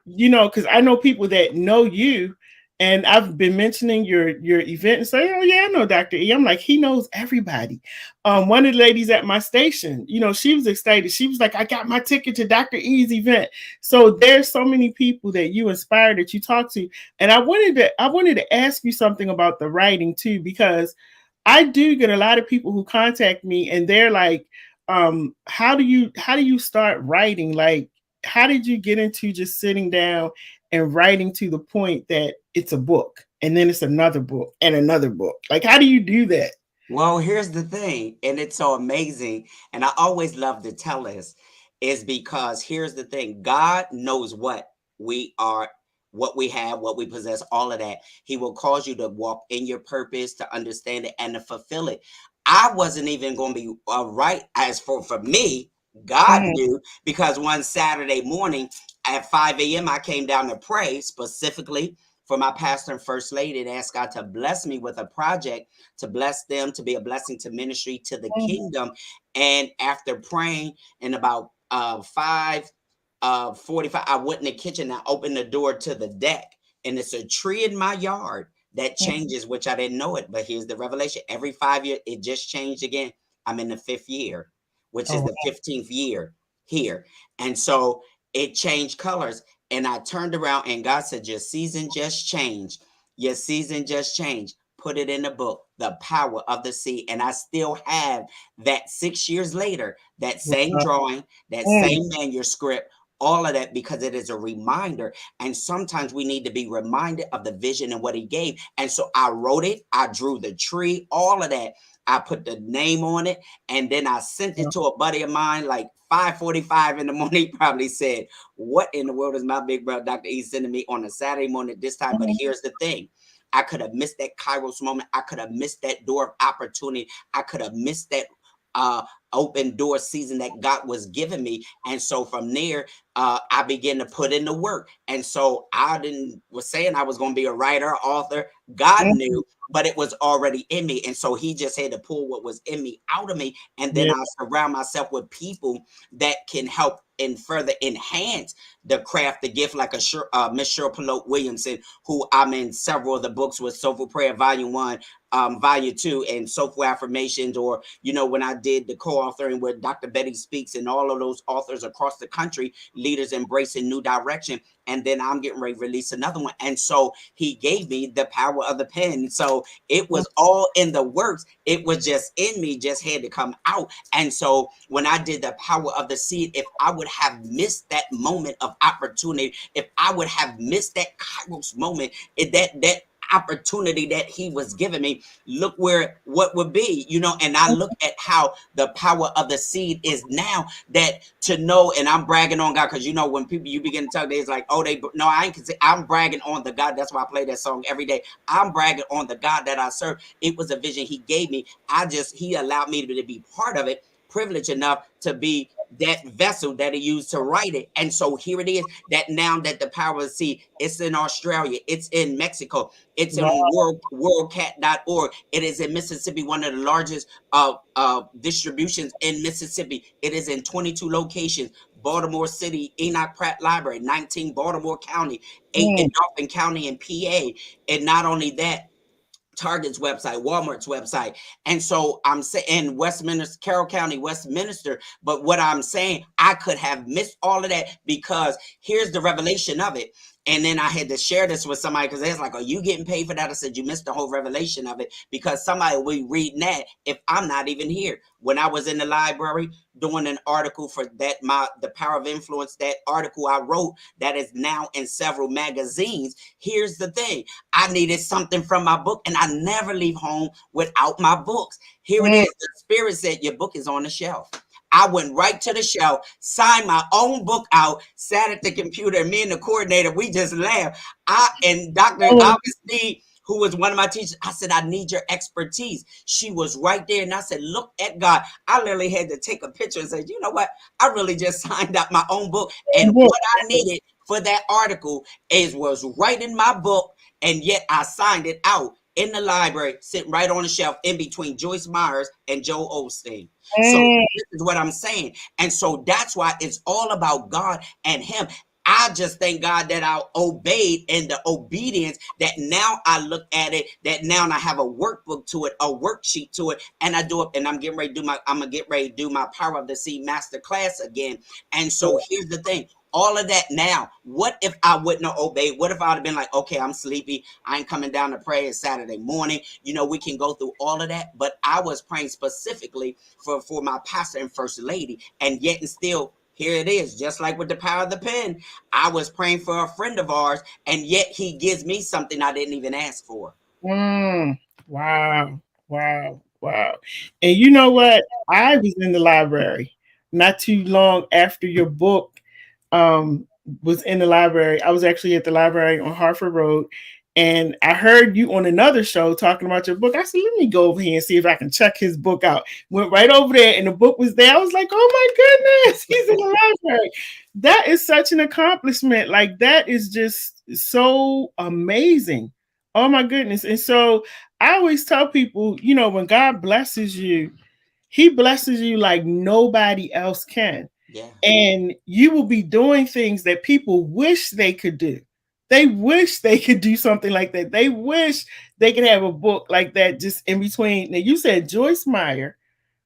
You know, because I know people that know you, and I've been mentioning your event and say, oh yeah, I know Dr. E. I'm like, he knows everybody. One of the ladies at my station, you know, she was excited. She was like, I got my ticket to Dr. E's event. So there's so many people that you inspire, that you talk to. And I wanted to ask you something about the writing too, because I do get a lot of people who contact me and they're like, how do you start writing? Like, how did you get into just sitting down and writing to the point that it's a book and then it's another book and another book? Like, how do you do that? Well, here's the thing, and it's so amazing, and I always love to tell this, is because here's the thing: God knows what we are, what we have, what we possess, all of that. He will cause you to walk in your purpose, to understand it, and to fulfill it. I wasn't even going to be right as for me. God Mhm. knew, because one Saturday morning at 5 a.m. I came down to pray specifically for my pastor and first lady and asked God to bless me with a project, to bless them, to be a blessing to ministry, to the kingdom. And after praying in about 5:45, I went in the kitchen. I opened the door to the deck, and it's a tree in my yard that changes, which I didn't know it. But here's the revelation: every 5 years, it just changed again. I'm in the 5th year, which is Oh, the 15th year here, and so it changed colors. And I turned around, and God said, "Your season just changed. Your season just changed. Put it in the book, The Power of the Seed." And I still have that 6 years later, that same wow. drawing, that Mm, same manuscript, all of that, because it is a reminder. And sometimes we need to be reminded of the vision and what he gave. And so I wrote it, I drew the tree, all of that. I put the name on it, and then I sent it wow. to a buddy of mine like 5:45 in the morning. He probably said, "What in the world is my big brother Dr. E sending me on a Saturday morning at this time?" But Mhm. here's the thing: I could have missed that Kairos moment. I could have missed that door of opportunity. I could have missed that uh open door season that God was giving me. And so from there, I began to put in the work. And so I didn't was saying I was going to be a writer, author. God Mhm. knew, but it was already in me. And so he just had to pull what was in me out of me. And then Yeah. I surround myself with people that can help and further enhance the craft, the gift, like Miss Cheryl Pelote Williamson, who I'm in several of the books with: Soulful Prayer Volume 1, Volume 2, and Soulful Affirmations. Or, when I did the co-authoring with Dr. Betty Speaks, and all of those authors across the country, leaders embracing new direction. And then I'm getting ready to release another one. And so he gave me the power of the pen. So it was all in the works. It was just in me, just had to come out. And so when I did the power of the seed, if I would have missed that moment of opportunity, if I would have missed that Kairos moment, that opportunity that he was giving me, look where what would be, and I look at how the power of the seed is now, that to know. And I'm bragging on God, because when people, you begin to talk, it's like, oh, no, I ain't, I'm bragging on the God. That's why I play that song every day. I'm bragging on the God that I serve. It was a vision he gave me. He allowed me to be part of it, privileged enough to be that vessel that he used to write it. And so here it is, that now that the power of the seed, it's in Australia, it's in Mexico, it's in Wow. worldcat.org. It is in Mississippi, one of the largest distributions in Mississippi. It is in 22 locations: Baltimore City, Enoch Pratt Library, 19 Baltimore County, 8 in Mm, Dauphin County and PA. And not only that, Target's website, Walmart's website. And so I'm saying Westminster, Carroll County, Westminster. But what I'm saying, I could have missed all of that, because here's the revelation of it. And then I had to share this with somebody because they're like, are you getting paid for that? I said, you missed the whole revelation of it, because somebody will be reading that if I'm not even here. When I was in the library doing an article for that, the Power of Influence, that article I wrote that is now in several magazines. Here's the thing. I needed something from my book, and I never leave home without my books. Here it is. The Spirit said, your book is on the shelf. I went right to the shelf, signed my own book out, sat at the computer, and me and the coordinator, we just laughed. And Dr. Augustine, who was one of my teachers, I said, I need your expertise. She was right there. And I said, look at God. I literally had to take a picture and say, you know what? I really just signed out my own book. And what I needed for that article was right in my book. And yet I signed it out in the library, sitting right on the shelf in between Joyce Myers and Joel Osteen. So this is what I'm saying. And so that's why it's all about God and him. I just thank God that I obeyed, and the obedience that now I look at it, that now I have a workbook to it, a worksheet to it, and I do it. And I'm going to get ready to do my Power of the Seed master class again. And so here's the thing. All of that now, what if I wouldn't have obeyed? What if I would have been like, okay, I'm sleepy. I ain't coming down to pray. It's Saturday morning. We can go through all of that. But I was praying specifically for my pastor and first lady. And yet and still, here it is, just like with the power of the pen. I was praying for a friend of ours, and yet he gives me something I didn't even ask for. Wow. And you know what? I was in the library not too long after your book was in the library. I was actually at the library on Hartford Road, and I heard you on another show talking about your book. I said, let me go over here and see if I can check his book out. Went right over there, and the book was there. I was like, oh my goodness, he's in the library. That is such an accomplishment. Like, that is just so amazing. Oh my goodness. And so I always tell people, when God blesses you, he blesses you like nobody else can. Yeah. And you will be doing things that people wish they could do. They wish they could do something like that. They wish they could have a book like that just in between. Now, you said Joyce Meyer,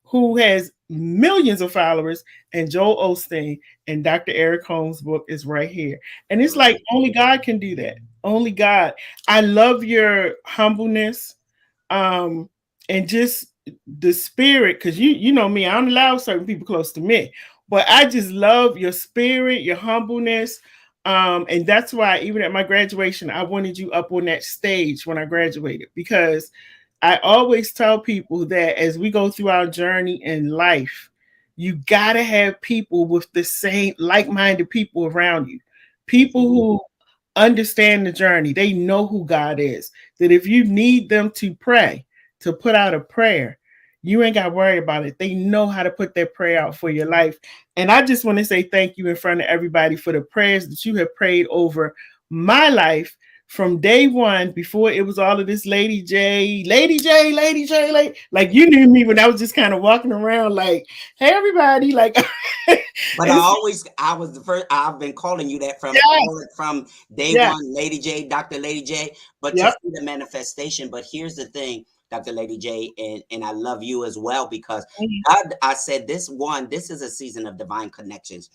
who has millions of followers, and Joel Osteen, and Dr. Eric Holmes' book is right here. And it's like only God can do that. Only God. I love your humbleness, and just the spirit, because you know me, I don't allow certain people close to me. But I just love your spirit, your humbleness. And that's why even at my graduation, I wanted you up on that stage when I graduated, because I always tell people that as we go through our journey in life, you got to have people with the same like-minded people around you, people who understand the journey. They know who God is, that if you need them to pray, to put out a prayer, you ain't got to worry about it. They know how to put that prayer out for your life. And I just want to say thank you in front of everybody for the prayers that you have prayed over my life from day one, before it was all of this LadyJ, like you knew me when I was just kind of walking around like, hey, everybody, like. But I was the first. I've been calling you that from day one, LadyJ, Dr. LadyJ. But to see the manifestation. But here's the thing, Dr. LadyJ, and I love you as well, because I said this is a season of divine connections.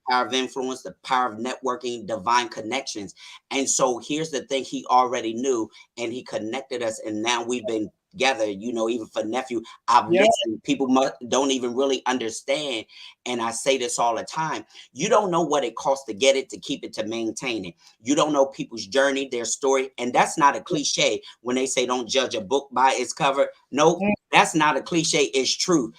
Power of influence, the power of networking, divine connections. And so here's the thing, he already knew, and he connected us, and now we've been together, even for nephew. I've listened. People don't even really understand. And I say this all the time. You don't know what it costs to get it, to keep it, to maintain it. You don't know people's journey, their story. And that's not a cliche when they say don't judge a book by its cover. No, that's not a cliche. It's true.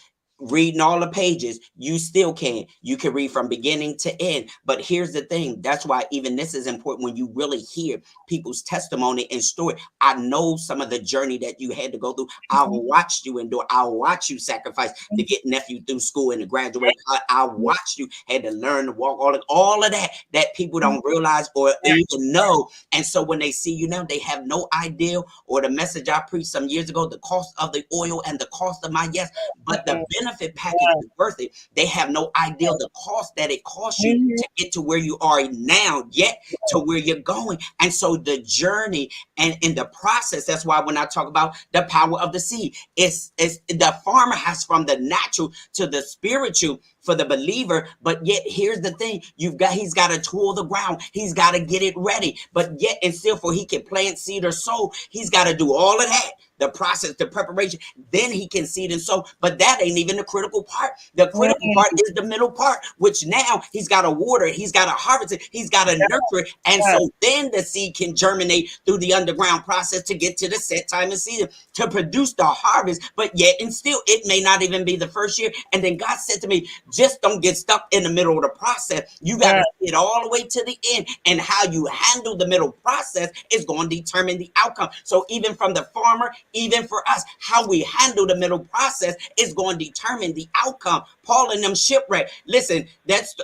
Reading all the pages, you still can. You can read from beginning to end. But here's the thing. That's why even this is important, when you really hear people's testimony and story. I know some of the journey that you had to go through. I watched you endure. I watched you sacrifice to get nephew through school and to graduate. I watched you had to learn to walk, all of that people don't realize or even know. And so when they see you now, they have no idea, or the message I preached some years ago, the cost of the oil and the cost of my yes, but the benefit package is worth it. They have no idea the cost that it costs you to get to where you are now, yet to where you're going. And so the journey and in the process, that's why when I talk about the power of the seed, it's the farmer has from the natural to the spiritual, for the believer. But yet, here's the thing: he's got to toil the ground, he's got to get it ready. But yet, and still, for he can plant seed or sow, he's got to do all of that. The process, the preparation, then he can seed and sow. But that ain't even the critical part. The critical part is the middle part, which now he's got to water it, he's got to harvest it, he's got to nurture it. And so then the seed can germinate through the underground process to get to the set time and season to produce the harvest. But yet, and still, it may not even be the first year. And then God said to me, just don't get stuck in the middle of the process. You got to get all the way to the end. And how you handle the middle process is going to determine the outcome. So even from the farmer, even for us, how we handle the middle process is going to determine the outcome. Paul and them shipwrecked. Listen,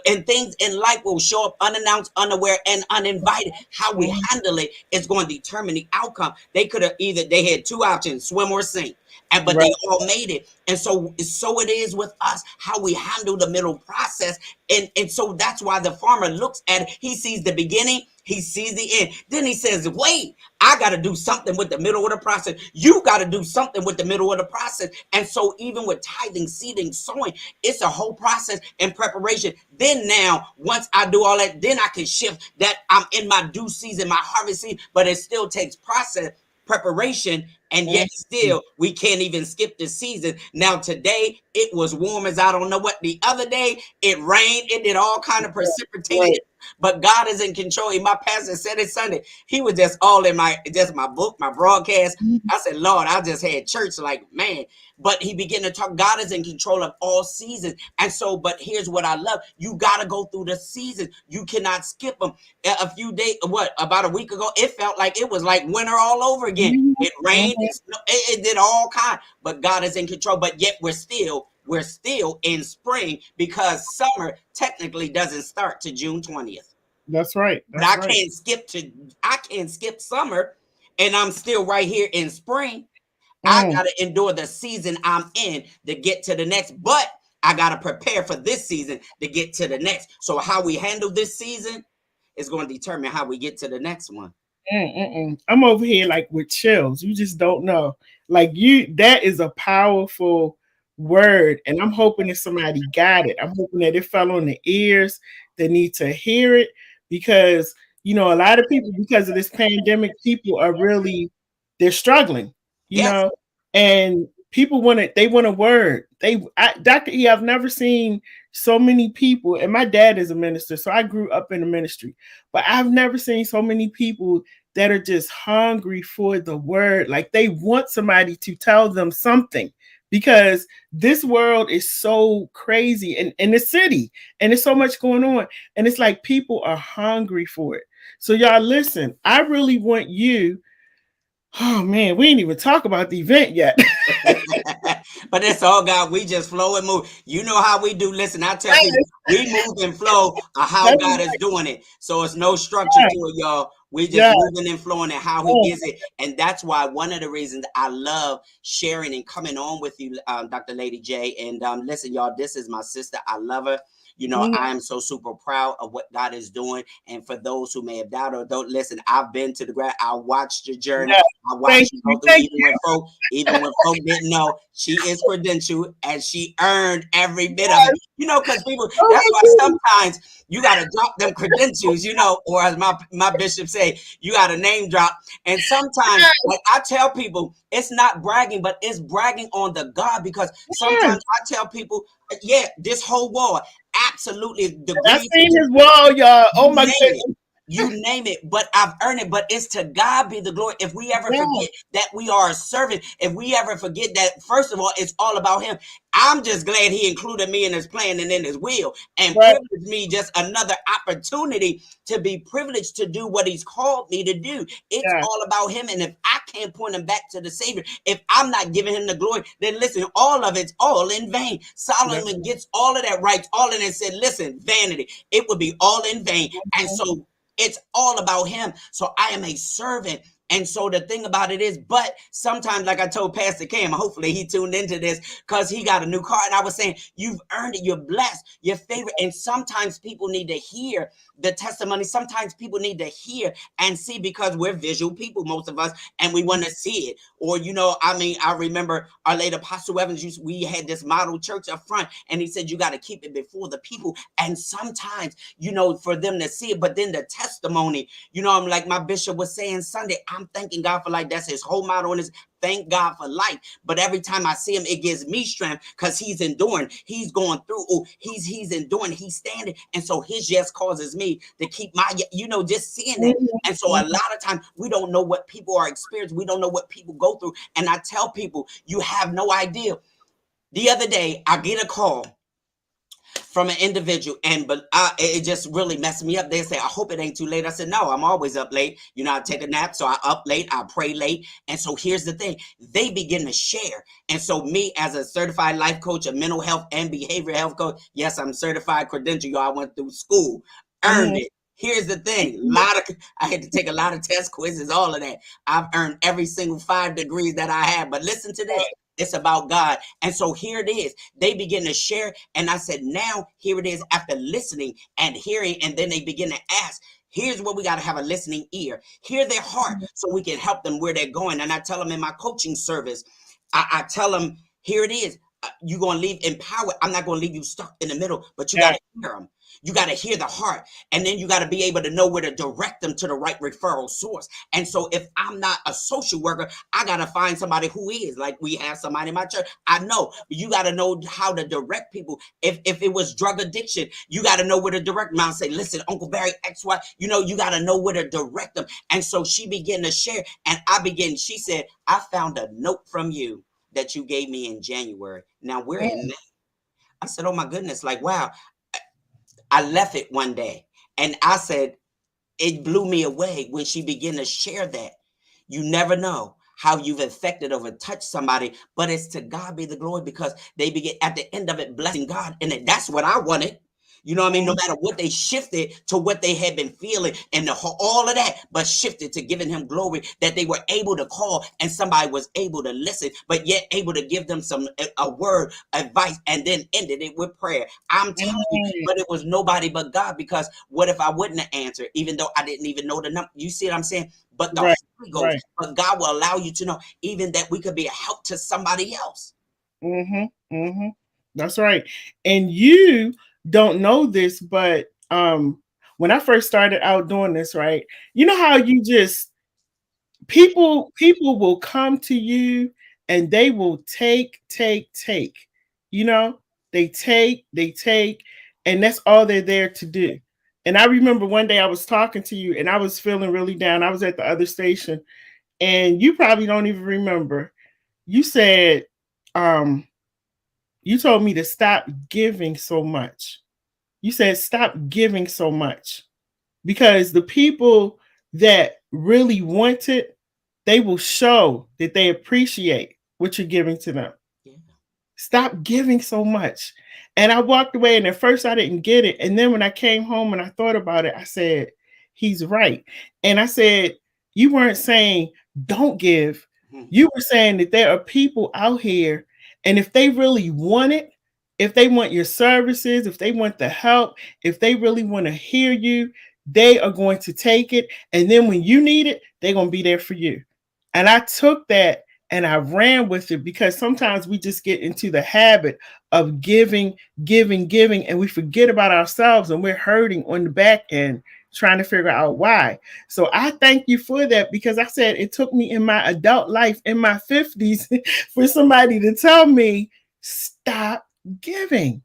and things in life will show up unannounced, unaware, and uninvited. How we handle it is going to determine the outcome. They had two options: swim or sink. But they all made it. And so it is with us, how we handle the middle process. And so that's why the farmer looks at it. He sees the beginning, he sees the end. Then he says, wait, I got to do something with the middle of the process. You got to do something with the middle of the process. And so even with tithing, seeding, sowing, it's a whole process and preparation. Then now, once I do all that, then I can shift that I'm in my due season, my harvest season, but it still takes process, preparation, and yet still we can't even skip the season. Now today it was warm as I don't know what. The other day it rained, it did all kind of precipitation, but God is in control. My pastor said it Sunday, he was just all in my book, my broadcast. I said, Lord, I just had church like, man. But he began to talk. God is in control of all seasons. And so, but here's what I love. You got to go through the season. You cannot skip them. A few days, about a week ago, it felt like it was like winter all over again. It rained, it did all kinds, but God is in control. But yet we're still in spring, because summer technically doesn't start to June 20th. That's right. But I can't skip summer, and I'm still right here in spring. I got to endure the season I'm in to get to the next, but I got to prepare for this season to get to the next. So how we handle this season is going to determine how we get to the next one. I'm over here like with chills. You just don't know. Like that is a powerful word. And I'm hoping that somebody got it. I'm hoping that it fell on the ears that need to hear it, because, a lot of people, because of this pandemic, people are really, they're struggling, and people want a word. Dr. E, I've never seen so many people, and my dad is a minister, so I grew up in the ministry, but I've never seen so many people that are just hungry for the word. Like they want somebody to tell them something, because this world is so crazy in the city, and there's so much going on, and it's like people are hungry for it. So y'all listen, I really want you. Oh man, we ain't even talk about the event yet. But it's all God. We just flow and move. You know how we do. Listen, I tell people, we move and flow of how God is doing it. So it's no structure to it, y'all. We just moving and flowing and how he gives it. And that's why one of the reasons I love sharing and coming on with you, Dr. Lady J. And listen, y'all, this is my sister. I love her. I am so super proud of what God is doing. And for those who may have doubted or don't listen, I've been to the ground. I watched your journey. I watched you go through, even when folk didn't know. She is credentialed and she earned every bit of it. Because people, that's why sometimes you got to drop them credentials, or as my bishop say, you got to name drop. And sometimes, like I tell people, it's not bragging, but it's bragging on the God, because sometimes I tell people, this whole wall, absolutely. I've seen his wall, y'all. Oh my goodness. You name it, but I've earned it. But it's to God be the glory. If we ever forget that we are a servant, if we ever forget that, first of all, it's all about him. I'm just glad he included me in his plan and in his will, and privileged me just another opportunity to be privileged to do what he's called me to do. It's all about him. And if I can't point him back to the Savior, if I'm not giving him the glory, then listen, all of it's all in vain. Solomon gets all of that right, all in it, and said, listen, vanity, it would be all in vain. And so it's all about him. So I am a servant And so the thing about it is, but sometimes, like I told Pastor Cam, hopefully he tuned into this because he got a new car. And I was saying, you've earned it. You're blessed. Your favorite. And sometimes people need to hear the testimony. Sometimes people need to hear and see, because we're visual people, most of us, and we want to see it. Or, I remember our late Apostle Evans, we had this model church up front, and he said, you got to keep it before the people. And sometimes, for them to see it, but then the testimony, I'm like my bishop was saying Sunday, I'm thanking God for life. That's his whole motto on his thank God for life. But every time I see him, it gives me strength because he's enduring. He's going through. Oh, he's enduring. He's standing. And so his yes causes me to keep my, just seeing it. And so a lot of times we don't know what people are experiencing. We don't know what people go through. And I tell people, you have no idea. The other day, I get a call from an individual, but it just really messed me up. They say, I hope it ain't too late. I said, no, I'm always up late. I take a nap, so I up late, I pray late. And so here's the thing, they begin to share. And so me as a certified life coach, a mental health and behavioral health coach, yes, I'm certified credential, y'all. I went through school, earned it. Here's the thing, I had to take a lot of test quizzes, all of that. I've earned every single 5 degrees that I have. But listen to this. It's about God. And so here it is. They begin to share. And I said, now here it is, after listening and hearing. And then they begin to ask, here's where we got to have a listening ear. Hear their heart so we can help them where they're going. And I tell them in my coaching service, I tell them, here it is. You're going to leave empowered. I'm not going to leave you stuck in the middle, but you got to hear them. You got to hear the heart, and then you got to be able to know where to direct them to the right referral source. And so if I'm not a social worker, I got to find somebody who is. Like we have somebody in my church. I know, but you got to know how to direct people. If it was drug addiction, you got to know where to direct them. I'll say, listen, Uncle Barry, XY, you got to know where to direct them. And so she began to share, and she said, I found a note from you that you gave me in January. Now we're in May. I said, oh my goodness, like, wow. I left it one day, and I said, it blew me away when she began to share that. You never know how you've affected or touched somebody, but it's to God be the glory, because they begin at the end of it blessing God. And that's what I wanted. You know what I mean? No matter what, they shifted to what they had been feeling and all of that, but shifted to giving him glory, that they were able to call and somebody was able to listen, but yet able to give them a word, advice, and then ended it with prayer. I'm telling you, but it was nobody but God, because what if I wouldn't have answered, even though I didn't even know the number? You see what I'm saying? But the Holy Ghost, but God will allow you to know even that we could be a help to somebody else. That's right. And you don't know this, but when I first started out doing this, right, you know how you just people will come to you and they will take, they take, and that's all they're there to do. And I remember one day I was talking to you and I was feeling really down. I was at the other station, and you probably don't even remember. You said, you told me to stop giving so much. You said, stop giving so much, because the people that really want it, they will show that they appreciate what you're giving to them. Yeah. Stop giving so much. And I walked away, and at first I didn't get it. And then when I came home and I thought about it, I said, he's right. And I said, you weren't saying don't give. You were saying that there are people out here, and if they really want it, if they want your services, if they want the help, if they really want to hear you, they are going to take it. And then when you need it, they're going to be there for you. And I took that and I ran with it, because sometimes we just get into the habit of giving, and we forget about ourselves, and we're hurting on the back end trying to figure out why. So I thank you for that, because I said it took me in my adult life in my 50s for somebody to tell me, stop giving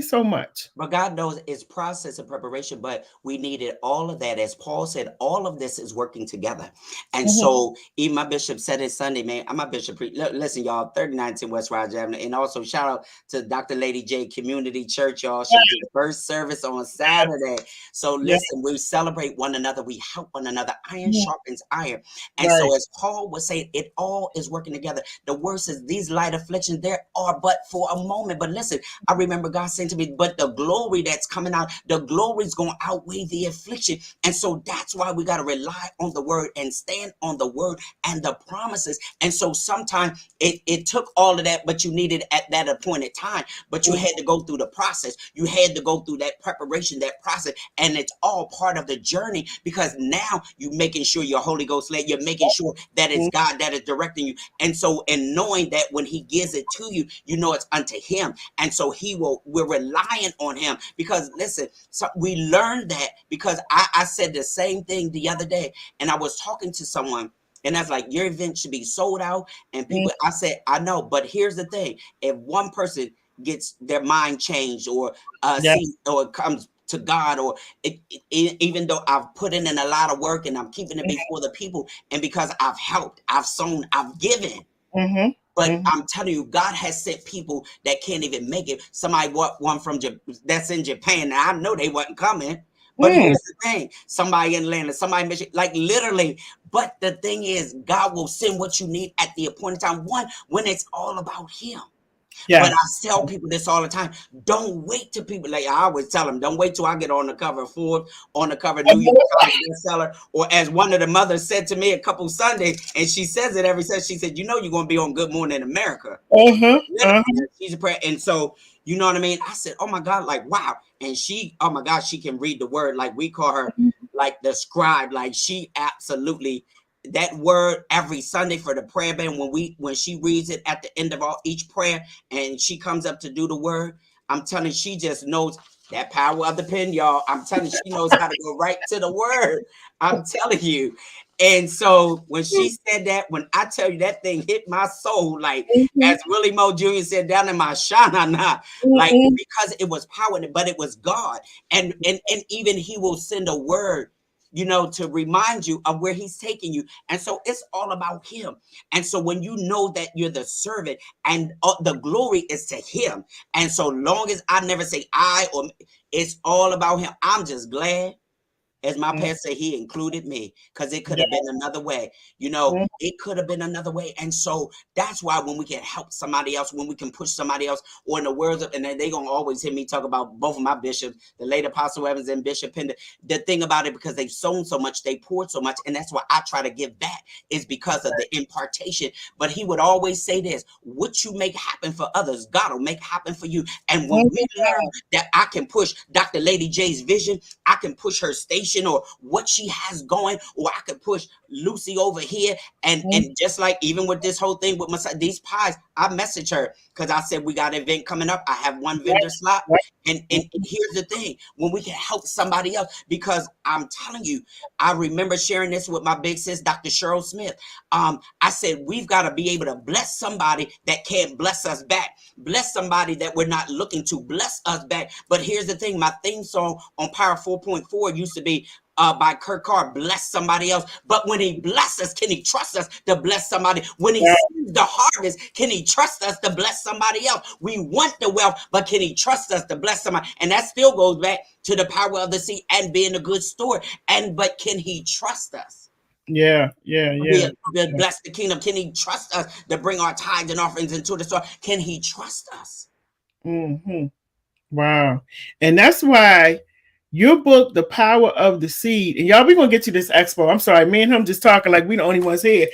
so much. But God knows it's process and preparation, but we needed all of that. As Paul said, all of this is working together. And so even my bishop said it Sunday, man, I'm a bishop. Listen, y'all, 3910 West Roger Avenue. And also shout out to Dr. LadyJ Community Church, y'all. She did the first service on Saturday. So listen, we celebrate one another. We help one another. Iron sharpens iron. And so as Paul was saying, it all is working together. The worst is these light afflictions, there are but for a moment. But listen, I remember remember God saying to me, but the glory that's coming out, the glory is going to outweigh the affliction. And so that's why we got to rely on the word and stand on the word and the promises. And so sometimes it took all of that, but you needed at that appointed time. But you had to go through the process. You had to go through that preparation, that process. And it's all part of the journey, because now you're making sure your Holy Ghost led. You're making sure that it's God that is directing you. And so, and knowing that when he gives it to you, you know it's unto him. And so we're relying on him, because listen, so we learned that because I said the same thing the other day, and I was talking to someone, and I was like, your event should be sold out. And people, I said, I know, but here's the thing. If one person gets their mind changed, or see, or comes to God, or even though I've put in a lot of work and I'm keeping it before the people, and because I've helped, I've sown, I've given. But I'm telling you, God has sent people that can't even make it. Somebody, one from that's in Japan. Now, I know they wasn't coming. But here's the thing. Somebody in Atlanta, somebody in Michigan, like literally. But the thing is, God will send what you need at the appointed time. One, when it's all about him. Yeah. But I tell people this all the time. Don't wait till people, like I always tell them, don't wait till I get on the cover of Forbes, on the cover of New York Times bestseller. Or as one of the mothers said to me a couple Sundays, and she says it every Sunday, she said, you know, you're going to be on Good Morning America. She's a prayer. And so, you know what I mean? I said, oh my God, like, wow. And she, oh my God, she can read the word. Like we call her like the scribe. Like she absolutely, that word every Sunday for the prayer band, when she reads it at the end of each prayer, and she comes up to do the word, I'm telling you, she just knows that power of the pen, y'all. I'm telling you, she knows how to go right to the word. I'm telling you. And so when she said that, when I tell you that thing hit my soul, like as Willie Moe Jr. said, down in my shana, like because it was power, but it was God. And even he will send a word, you know, to remind you of where he's taking you. And so it's all about him. And so when you know that you're the servant and the glory is to him. And so long as I never say I, or it's all about him, I'm just glad. As my pastor said, he included me, because it could have been another way. You know, it could have been another way. And so that's why when we can help somebody else, when we can push somebody else, or in the words of, and they're going to always hear me talk about both of my bishops, the late Apostle Evans and Bishop Pender. The thing about it, because they've sown so much, they poured so much. And that's why I try to give back, is because of the impartation. But he would always say this: what you make happen for others, God will make happen for you. And when we learn that I can push Dr. Lady J's vision, I can push her station, or what she has going, or I could push Lucy over here. And just like even with this whole thing with Mosiah, these pies, I messaged her because I said, we got an event coming up. I have one vendor slot. And here's the thing, when we can help somebody else, because I'm telling you, I remember sharing this with my big sis, Dr. Cheryl Smith. I said, we've got to be able to bless somebody that can't bless us back. Bless somebody that we're not looking to bless us back. But here's the thing, my theme song on Power 4.4 used to be by Kirk Carr, bless somebody else. But when he blesses us, can he trust us to bless somebody? When he sees the harvest, can he trust us to bless somebody else? We want the wealth, but can he trust us to bless somebody? And that still goes back to the power of the seed and being a good steward. But can he trust us? Yeah. Bless the kingdom. Can he trust us to bring our tithes and offerings into the store? Can he trust us? Wow. And that's why your book, The Power of the Seed, and y'all, we're going to get to this expo. I'm sorry, me and him just talking like we the only ones here.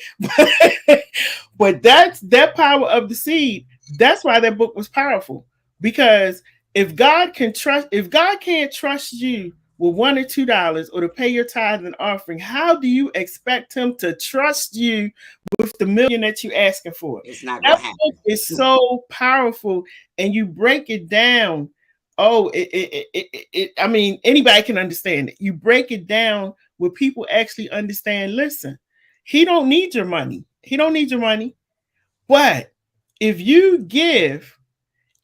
But that's that power of the seed. That's why that book was powerful. Because if God can't trust you with $1 or $2 or to pay your tithe and offering, how do you expect him to trust you with the $1 million that you're asking for? It's not going to happen. Book is so powerful, and you break it down. Oh, I mean, anybody can understand it. You break it down where people actually understand. Listen, he don't need your money. He don't need your money. But if you give,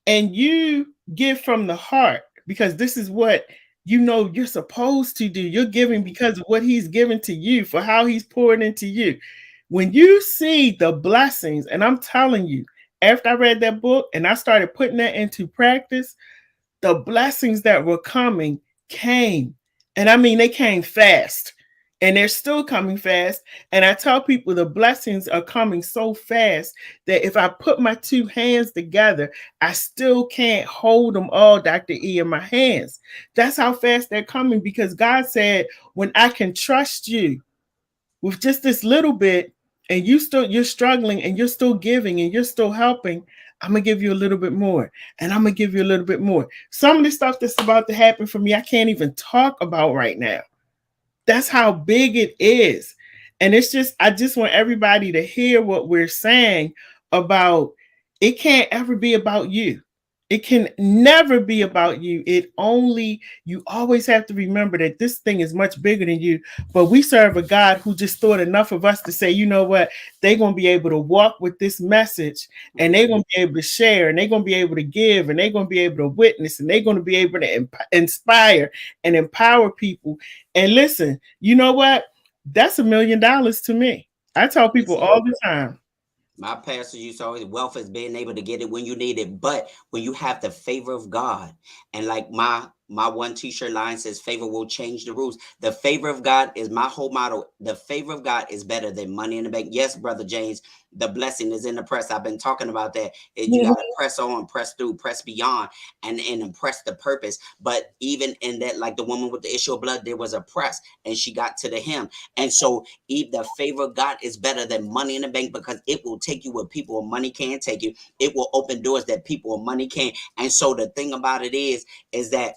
and you give from the heart, because this is what you know you're supposed to do. You're giving because of what he's given to you, for how he's pouring into you. When you see the blessings, and I'm telling you, after I read that book and I started putting that into practice, the blessings that were coming came. And I mean, they came fast. and they're still coming fast. And I tell people the blessings are coming so fast that if I put my two hands together, I still can't hold them all, Dr. E, in my hands. That's how fast they're coming, because God said, when I can trust you with just this little bit, and you're struggling and you're still giving and you're still helping, I'm gonna give you a little bit more, and I'm gonna give you a little bit more. Some of the stuff that's about to happen for me, I can't even talk about right now. That's how big it is. And it's just, I just want everybody to hear what we're saying about, it can't ever be about you. It can never be about you. You always have to remember that this thing is much bigger than you. But we serve a God who just thought enough of us to say, you know what? They're going to be able to walk with this message, and they're going to be able to share, and they're going to be able to give, and they're going to be able to witness, and they're going to be able to inspire and empower people. And listen, you know what? That's $1 million to me. I tell people Listen, all the time. my pastor used to always, wealth is being able to get it when you need it. But when you have the favor of God, and like my one t-shirt line says, favor will change the rules. The favor of God is my whole motto. The favor of God is better than money in the bank. Yes, Brother James, the blessing is in the press. I've been talking about that. You got to press on, press through, press beyond, and impress the purpose. But even in that, like the woman with the issue of blood, there was a press, and she got to the hem. And so the favor of God is better than money in the bank, because it will take you where people with money can't take you. It will open doors that people with money can't. And so the thing about it is that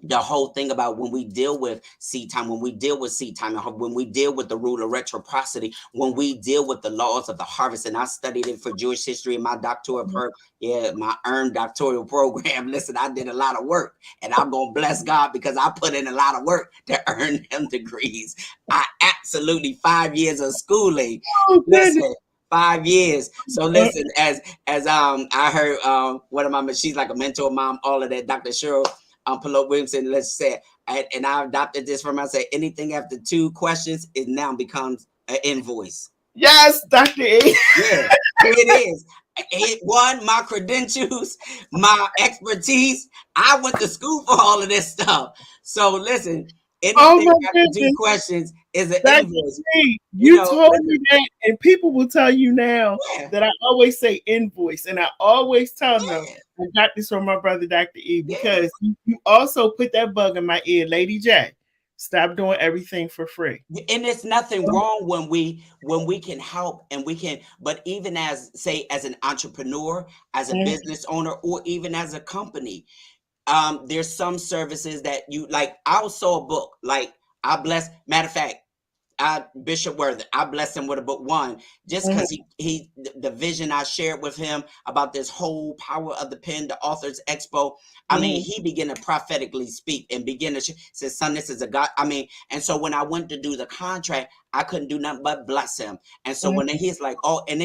the whole thing about when we deal with seed time, when we deal with seed time, when we deal with the rule of reciprocity, when we deal with the laws of the harvest, and I studied it for Jewish history in my doctoral my earned doctoral program. Listen, I did a lot of work, and I'm gonna bless God because I put in a lot of work to earn them degrees. I absolutely 5 years of schooling. Oh, goodness. Listen, 5 years. So listen, as I heard one of my, she's like a mentor mom, all of that, Dr. Cheryl Pelote Williamson, let's say, and I adopted this from, I say, anything after 2 questions, it now becomes an invoice. Yes, Dr. E. Yeah, it is. One, my credentials, my expertise. I went to school for all of this stuff. So listen, Oh anything my after 2 goodness. questions is an Dr. invoice. E, You you know, told me that, and people will tell you now yeah, that I always say invoice, and I always tell them yeah, I got this from my brother, Dr. E, yeah. because you also put that bug in my ear, Lady J. Stop doing everything for free. And there's nothing wrong when we can help, and we can, but even as, say, as an entrepreneur, as a Mhm, business owner, or even as a company, there's some services that you like. I'll sew a book, like, I bless, matter of fact, Bishop Worthen, I blessed him with a book, one, just mhm, because he the vision I shared with him about this whole power of the pen, the authors expo. I mean, mhm, he began to prophetically speak and begin to say, son, this is a God. I mean, and so when I went to do the contract, I couldn't do nothing but bless him. And so when mhm. he's like, oh, and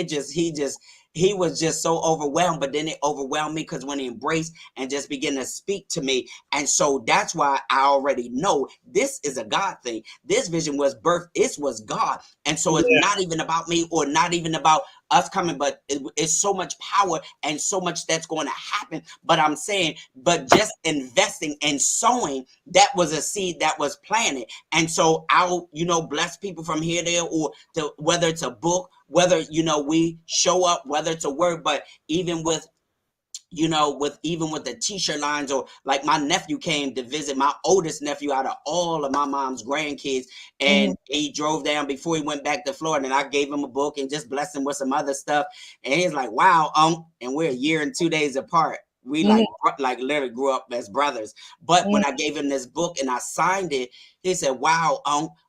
he was just so overwhelmed, but then it overwhelmed me, because when he embraced and just began to speak to me. And so that's why I already know this is a God thing. This vision was birthed, it was God. And so it's Yeah, not even about me, or not even about us coming, but it's so much power and so much that's going to happen. But I'm saying, but just investing and sowing, that was a seed that was planted. And so I'll, bless people from here, there, or to, whether it's a book, whether, we show up, whether it's a word, but even with, even with the t-shirt lines, or like my nephew came to visit, my oldest nephew out of all of my mom's grandkids, mhm, and he drove down before he went back to Florida, and I gave him a book and just blessed him with some other stuff. And he's like, wow, and we're a year and 2 days apart. We mhm, like literally grew up as brothers. But mhm. when I gave him this book and I signed it, he said, wow,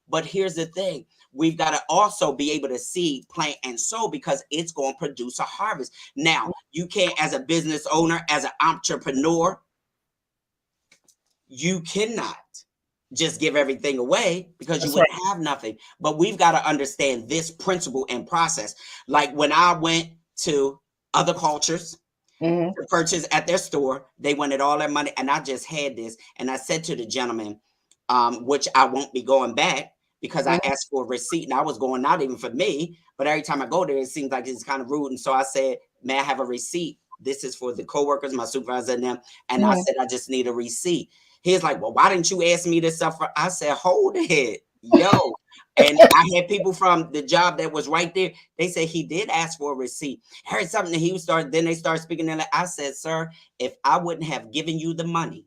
but here's the thing. We've got to also be able to seed, plant, and sow, because it's going to produce a harvest. Now, you can't, as a business owner, as an entrepreneur, you cannot just give everything away, because you That's right. wouldn't have nothing. But we've got to understand this principle and process. Like when I went to other cultures Mhm, to purchase at their store, they wanted all their money. And I just had this. And I said to the gentleman, which I won't be going back, because I mhm, asked for a receipt, and I was going not even for me, but every time I go there, it seems like it's kind of rude. And so I said, may I have a receipt? This is for the coworkers, my supervisor, and them. And I mhm. said, I just need a receipt. He's like, well, why didn't you ask me this stuff? I said, hold it. Yo, and I had people from the job that was right there. They said he did ask for a receipt. Heard something that he was start. Then they started speaking. And I said, sir, if I wouldn't have given you the money,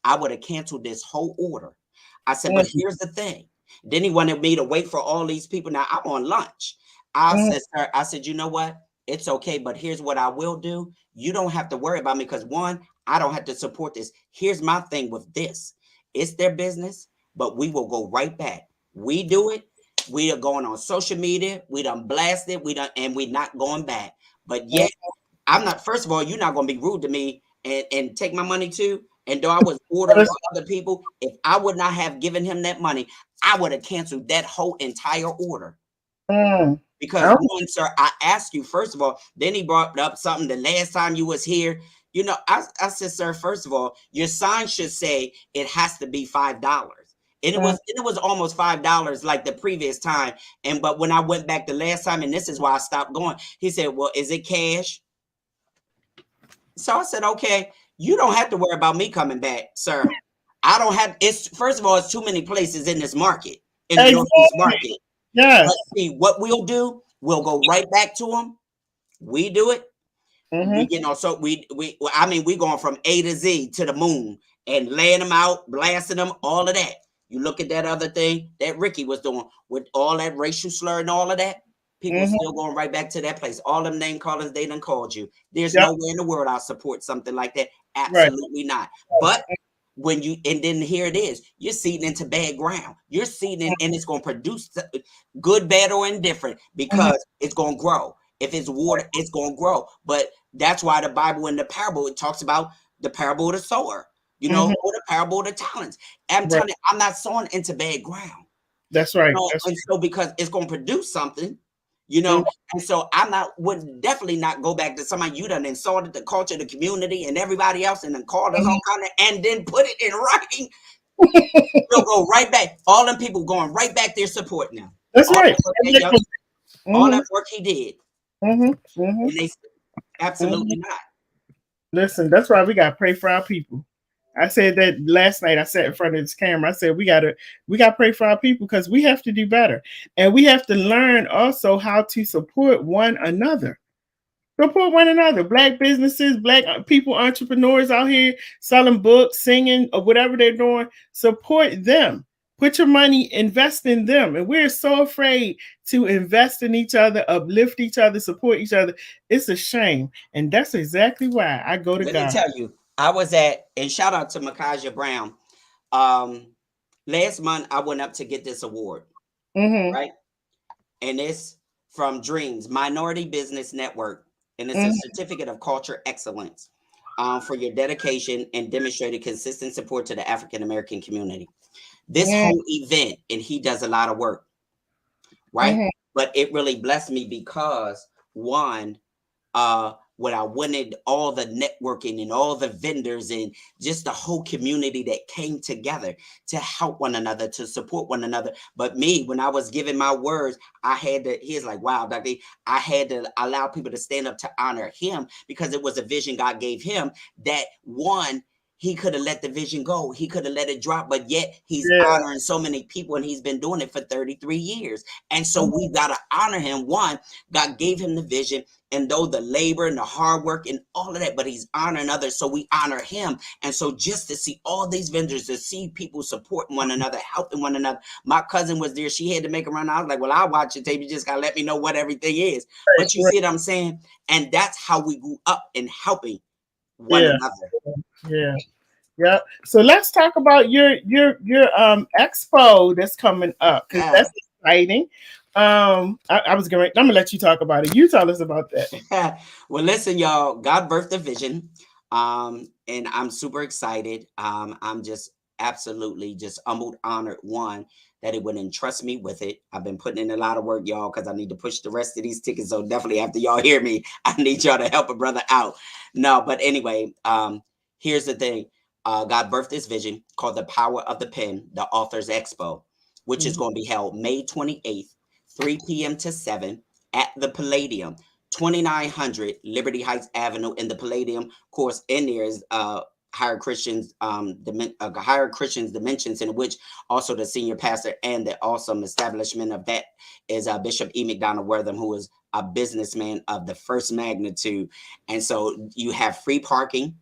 I would have canceled this whole order. I said, but Mm-hmm. here's the thing. Then he wanted me to wait for all these people. Now I'm on lunch. I Mm-hmm. said, sir, I said, you know what? It's okay, but here's what I will do. You don't have to worry about me because one, I don't have to support this. Here's my thing with this. It's their business, but we will go right back. We do it. We are going on social media. We done blasted. We done, and we're not going back. But yet, I'm not. First of all, you're not going to be rude to me and take my money too. And though I was ordering for other people, if I would not have given him that money, I would have canceled that whole entire order. Mm. Because Oh, one, sir, I asked you first of all. Then he brought up something the last time you was here. You know, I said, sir, first of all, your sign should say it has to be $5. And mm. it was almost $5 like the previous time. And but when I went back the last time, and this is why I stopped going, he said, well, is it cash? So I said, okay, you don't have to worry about me coming back, sir. I don't have it's first of all, it's too many places in this market, in the Northeast Exactly. market. Yes. But see, what we'll do, we'll go right back to them. We do it. We Mm-hmm. you know, so I mean, we going from A to Z to the moon and laying them out, blasting them, all of that. You look at that other thing that Ricky was doing with all that racial slur and all of that. People Mm-hmm. still going right back to that place. All them name callers they done called you. There's Yep. no way in the world I'll support something like that. Right. Absolutely not. But when you and then here it is, you're seeding into bad ground. You're seeding and it's going to produce good, bad, or indifferent Mm-hmm. because it's going to grow. If it's water, it's going to grow. But that's why the Bible in the parable it talks about the parable of the sower, you know, Mm-hmm. or the parable of the talents. I'm Right. telling you, I'm not sowing into bad ground, That's you right. know, That's and so because it's going to produce something, you mm-hmm. know, and so I'm not would definitely not go back to somebody you done insulted the culture, the community, and everybody else, and then called us all kind of, and then put it in writing. You'll go right back. All them people going right back there supporting them. That's All right. that work that young, all Mm-hmm. that work he did, Mm-hmm. Mm-hmm. and they Mm-hmm. absolutely not. Listen, that's why we gotta pray for our people. I said that last night. I sat in front of this camera. I said we gotta pray for our people because we have to do better, and we have to learn also how to support one another. Support one another. Black businesses, black people, entrepreneurs out here selling books, singing, or whatever they're doing. Support them. Put your money, invest in them. And we're so afraid to invest in each other, uplift each other, support each other. It's a shame. And that's exactly why I go to Let me God. tell you, I was at and shout out to Makaja Brown. Um, last month I went up to get this award, Mm-hmm. right? And it's from Dreams Minority Business Network, and it's a Mm-hmm. certificate of culture excellence for your dedication and demonstrated consistent support to the African American community. This whole event, and he does a lot of work, right? Mm-hmm. But it really blessed me because one, when I wanted all the networking and all the vendors and just the whole community that came together to help one another, to support one another. But me, when I was giving my words, I had to, he's like, wow, Dr. E, I had to allow people to stand up to honor him because it was a vision God gave him that one, he could have let the vision go. He could have let it drop, but yet he's Yeah. honoring so many people and he's been doing it for 33 years. And so we got to honor him. One, God gave him the vision. And though the labor and the hard work and all of that, but he's honoring others. So we honor him. And so just to see all these vendors, to see people supporting one another, helping one another. My cousin was there. She had to make a run. I was like, well, I'll watch it, tape. You just got to let me know what everything is. But you see what I'm saying? And that's how we grew up in helping one Yeah. another. Yeah. Yeah. So let's talk about your expo that's coming up because that's exciting. I was going. I'm gonna let you talk about it. You tell us about that. Well, listen, y'all. God birthed a vision, and I'm super excited. I'm just absolutely just humbled, honored. One that it would entrust me with it. I've been putting in a lot of work, y'all, because I need to push the rest of these tickets. So definitely after y'all hear me, I need y'all to help a brother out. No, but anyway, here's the thing. God birthed this vision called The Power of the Pen, the Authors Expo, which is going to be held May 28th, 3 p.m. to 7 at the Palladium, 2900 Liberty Heights Avenue in the Palladium. Of course, in there is Higher Christians, Higher Christians Dimensions, in which also the senior pastor and the awesome establishment of that is Bishop E. McDonald Wortham, who is a businessman of the first magnitude. And so you have free parking,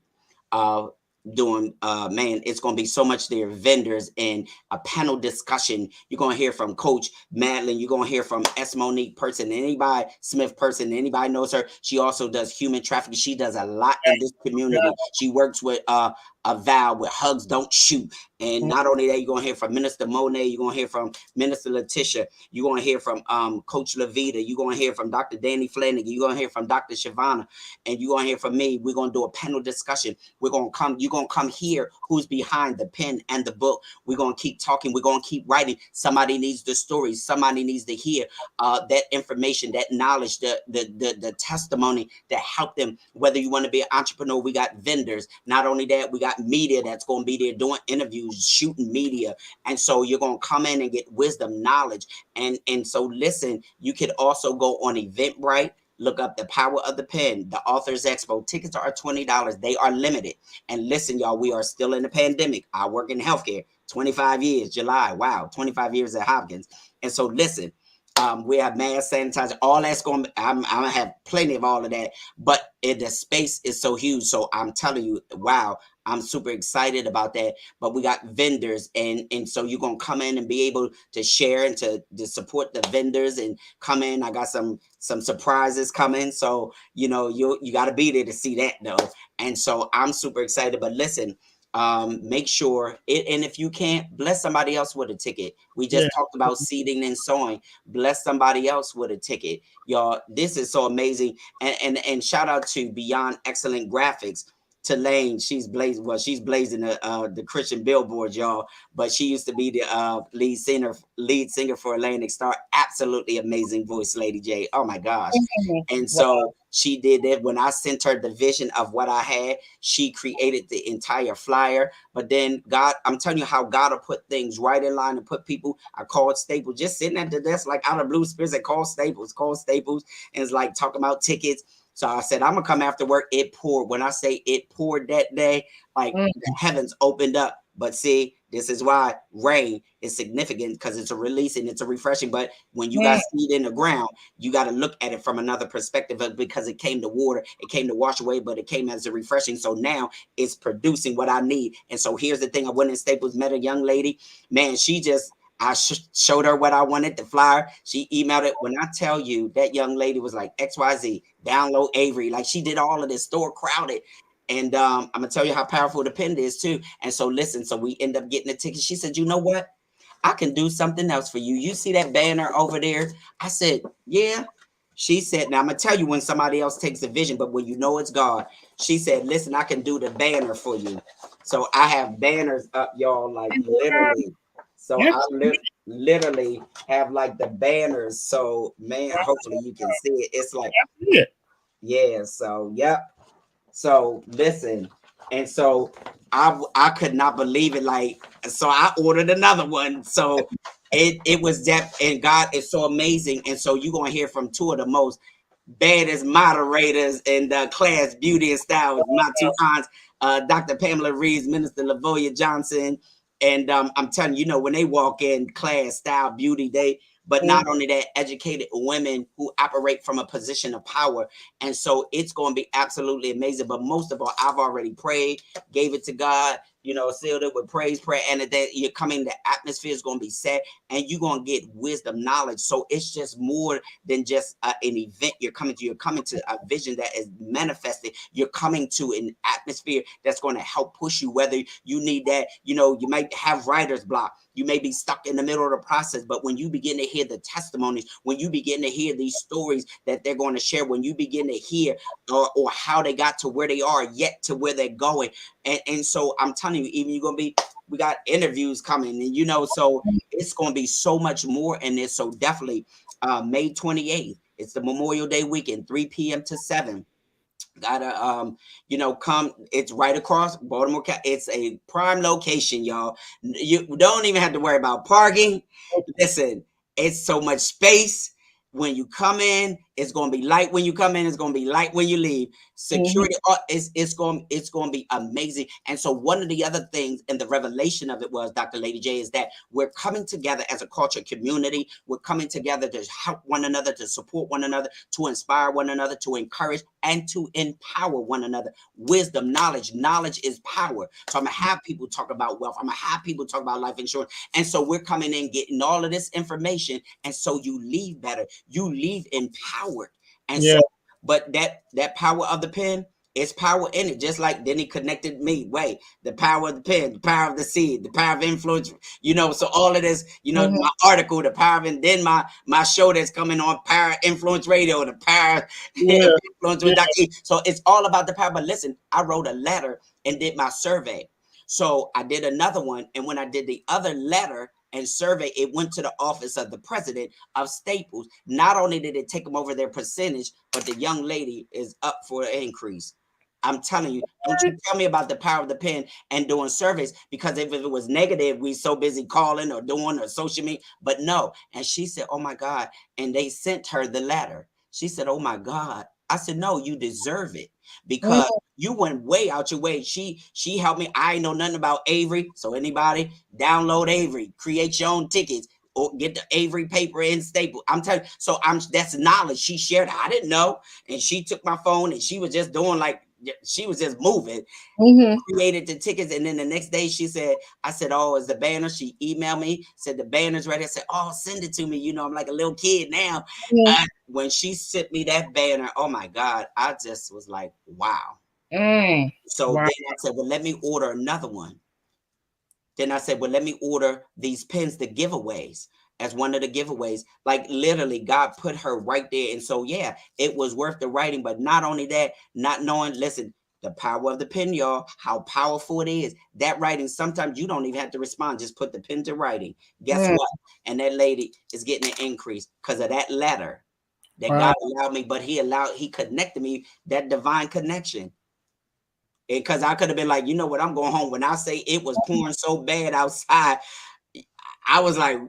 uh doing man, it's going to be so much there, vendors and a panel discussion. You're going to hear from Coach Madeline, you're going to hear from S Monique Person, anybody Smith Person, anybody knows her. She also does human trafficking. She does a lot in this community. She works with a vow with Hugs Don't Shoot. And not only that, you're going to hear from Minister Monet, you're going to hear from Minister Letitia, you're going to hear from Coach Levita, you're going to hear from Dr. Danny Flanagan, you're going to hear from Dr. Shavana, and you're going to hear from me. We're going to do a panel discussion. You're going to come here who's behind the pen and the book. We're going to keep talking. We're going to keep writing. Somebody needs the stories. Somebody needs to hear that information, that knowledge, the testimony that help them. Whether you want to be an entrepreneur, we got vendors. Not only that, we got media that's going to be there doing interviews, shooting media. And so you're going to come in and get wisdom, knowledge. And so listen, you could also go on Eventbrite. Look up the Power of the Pen, the Authors Expo. Tickets are $20. They are limited. And listen, y'all, we are still in the pandemic. I work in healthcare, 25 years, July. Wow, 25 years at Hopkins. And so listen, we have mask sanitizer. All that's going to, I'm going to have plenty of all of that. But the space is so huge. So I'm telling you, wow, I'm super excited about that. But we got vendors, and so you're gonna come in and be able to share and to support the vendors and come in. I got some surprises coming, so you know you got to be there to see that though. And so I'm super excited. But listen, make sure it, and if you can't, bless somebody else with a ticket. We just talked about seeding and sowing. Bless somebody else with a ticket, y'all. This is so amazing. And shout out to Beyond Excellent Graphics, to Lane. She's blazing the Christian billboard, y'all. But she used to be the lead singer for Atlantic Star. Absolutely amazing voice, Lady J. Oh my gosh. And so she did that. When I sent her the vision of what I had, she created the entire flyer. But then God, I'm telling you how God will put things right in line and put people. I called Staples, just sitting at the desk, like out of blue spirits. I called Staples, and it's like talking about tickets. So I said, I'm gonna come after work. It poured. When I say it poured that day, like the heavens opened up. But see, this is why rain is significant, because it's a release and it's a refreshing. But when you got seed in the ground, you got to look at it from another perspective, because it came to water, it came to wash away, but it came as a refreshing. So now it's producing what I need. And so here's the thing. I went in Staples, met a young lady. Man, she just, I showed her what I wanted, the flyer. She emailed it. When I tell you, that young lady was like, XYZ, download Avery. Like, she did all of this, store crowded. And I'm going to tell you how powerful the pen is too. And so listen, so we end up getting the ticket. She said, you know what? I can do something else for you. You see that banner over there? I said, yeah. She said, now I'm going to tell you when somebody else takes a vision, but when you know it's God. She said, listen, I can do the banner for you. So I have banners up, y'all, like literally. So I literally have like the banners. So man, hopefully you can see it. It's like, yeah. So yep. So listen, and so I could not believe it. Like, so I ordered another one. So it was that, and God is so amazing. And so you're gonna hear from two of the most baddest moderators in the class, Beauty and Style, with my two aunts, Dr. Pamela Reeves, Minister Lavoya Johnson. And I'm telling you, you know, when they walk in, class, style, beauty, but not only that, educated women who operate from a position of power. And so it's going to be absolutely amazing. But most of all, I've already prayed, gave it to God, you know, sealed it with praise, prayer, and that you're coming, the atmosphere is going to be set, and you're going to get wisdom, knowledge. So it's just more than just an event you're coming to a vision that is manifested. You're coming to an atmosphere that's going to help push you, whether you need that, you know, you might have writer's block. You may be stuck in the middle of the process, but when you begin to hear the testimonies, when you begin to hear these stories that they're going to share, when you begin to hear or how they got to where they are, yet to where they're going. And so I'm telling you, even you're going to be, we got interviews coming, and you know, so it's going to be so much more in this. So definitely May 28th, it's the Memorial Day weekend, 3 p.m. to 7. Gotta you know, come. It's right across Baltimore. It's a prime location, y'all. You don't even have to worry about parking. Listen, it's so much space. When you come in, It's going to be light when you come in. It's going to be light when you leave. Security, it's going to be amazing. And so one of the other things and the revelation of it was, Dr. Lady J, is that we're coming together as a culture community. We're coming together to help one another, to support one another, to inspire one another, to encourage and to empower one another. Wisdom, knowledge is power. So I'm going to have people talk about wealth. I'm going to have people talk about life insurance. And so we're coming in, getting all of this information. And so you leave better. You leave empowered. And so, but that power of the pen, it's power in it. Just like then he connected me. Wait, the power of the pen, the power of the seed, the power of influence. So all of this, my article, the power of, and then my show that's coming on Power Influence Radio, the power influence with Dr. E. So it's all about the power. But listen, I wrote a letter and did my survey. So I did another one, and when I did the other letter and survey, it went to the office of the president of Staples. Not only did it take them over their percentage, but the young lady is up for an increase. I'm telling you, don't you tell me about the power of the pen and doing surveys, because if it was negative, we so busy calling or doing or social media, but no. And she said, oh my God. And they sent her the letter. She said, oh my God. I said, no, you deserve it, because you went way out your way. She helped me. I ain't know nothing about Avery. So anybody, download Avery, create your own tickets, or get the Avery paper in Staple. I'm telling you, so that's knowledge she shared. I didn't know. And she took my phone and she was just doing she was just moving, created the tickets. And then the next day she said, I said, oh, is the banner? She emailed me, said the banner's ready. I said, oh, send it to me. I'm like a little kid now. When she sent me that banner, oh my God, I just was like, wow. So then I said, well, let me order another one. Then I said, well, let me order these pens, the giveaways, as one of the giveaways. Like literally, God put her right there. And so, yeah, it was worth the writing. But not only that, not knowing, listen, the power of the pen, y'all, how powerful it is. That writing, sometimes you don't even have to respond. Just put the pen to writing. Guess what? And that lady is getting an increase because of that letter that God allowed me. But he connected me, that divine connection. Because I could have been like, you know what, I'm going home. When I say it was pouring so bad outside, I was like,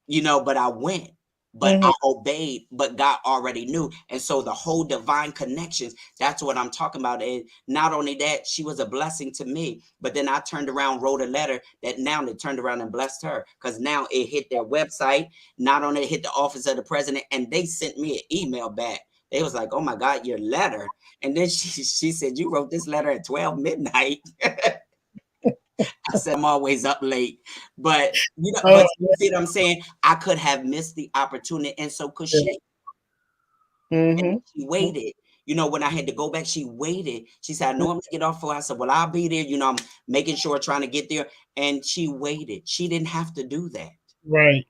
but I went. But I obeyed, but God already knew. And so the whole divine connections, that's what I'm talking about. And not only that, she was a blessing to me. But then I turned around, wrote a letter that now they turned around and blessed her. Because now it hit their website. Not only it hit the office of the president, and they sent me an email back. They was like, oh my God, your letter. And then she said, you wrote this letter at 12 midnight. I said, I'm always up late. But, but you see what I'm saying? I could have missed the opportunity. And so could she. And she waited. When I had to go back, she waited. She said, I know I'm going to get off for. I said, well, I'll be there. I'm making sure, trying to get there. And she waited. She didn't have to do that. Right.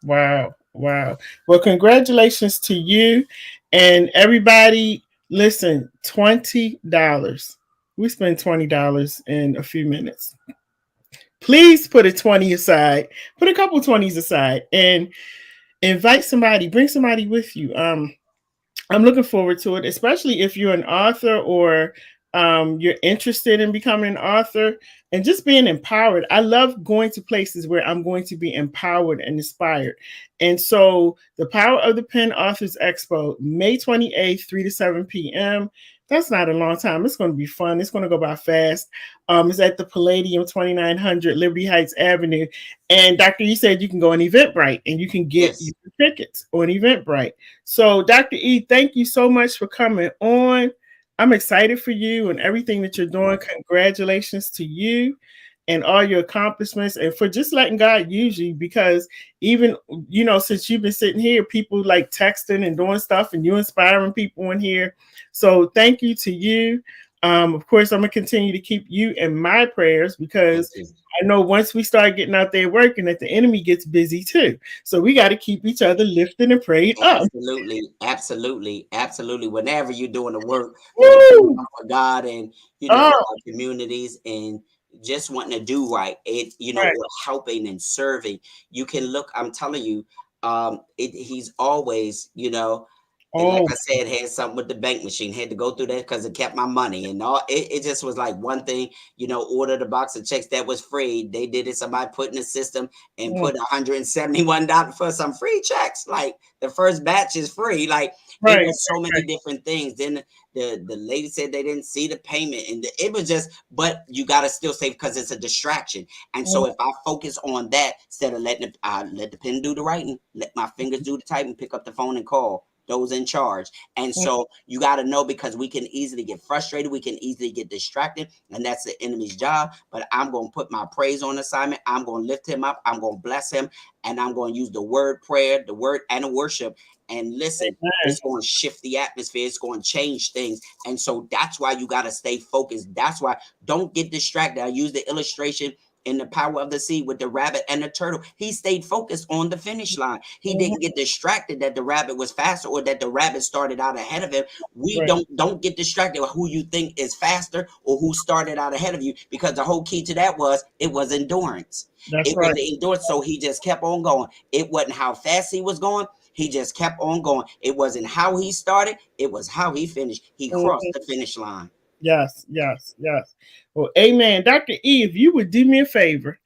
Wow. Well, congratulations to you and everybody. Listen, $20. We spend $20 in a few minutes. Please put a 20 aside. Put a couple 20s aside and invite somebody. Bring somebody with you. I'm looking forward to it, especially if you're an author or you're interested in becoming an author and just being empowered. I love going to places where I'm going to be empowered and inspired. And so the Power of the Pen Authors Expo, May 28th, 3 to 7 p.m. That's not a long time. It's going to be fun. It's going to go by fast. It's at the Palladium, 2900 Liberty Heights Avenue. And Dr. E said you can go on Eventbrite and you can get your tickets on Eventbrite. So Dr. E, thank you so much for coming on. I'm excited for you and everything that you're doing. Congratulations to you and all your accomplishments and for just letting God use you, because even, since you've been sitting here, people like texting and doing stuff and you inspiring people in here. So thank you to you. Of course, I'm going to continue to keep you in my prayers, because I know once we start getting out there working, that the enemy gets busy too. So we got to keep each other lifted and prayed up. Absolutely. Whenever you're doing the work for God and, our communities and just wanting to do right, or helping and serving, you can look, I'm telling you, he's always, And like Oh, I said, had something with the bank machine. Had to go through that because it kept my money and all. It just was like one thing, ordered a box of checks that was free. They did it. Somebody put in the system and mm, put $171 for some free checks. Like the first batch is free. Like it right, was so many different things. Then the lady said they didn't see the payment, and it was just. But you gotta still save because it's a distraction. And mm, so if I focus on that instead of letting let the pen do the writing, let my fingers do the typing, pick up the phone and call those in charge. And mm, so you got to know, because we can easily get frustrated, we can easily get distracted, and that's the enemy's job. But I'm going to put my praise on assignment. I'm going to lift him up. I'm going to bless him, and I'm going to use the word prayer, the word and the worship. And listen, amen. it's going to shift the atmosphere. It's going to change things. And so that's why you got to stay focused. That's why don't get distracted. I use the illustration in the power of the sea with the rabbit and the turtle. He stayed focused on the finish line. He Mhm, didn't get distracted that the rabbit was faster or that the rabbit started out ahead of him. We right. don't get distracted with who you think is faster or who started out ahead of you, because the whole key to that was it was endurance. That's It was right. the endurance. So he just kept on going. It wasn't how fast he was going. He just kept on going. It wasn't how he started. It was how he finished. He crossed Mhm, the finish line. yes, yes, yes. Well, amen. Dr. E, if you would do me a favor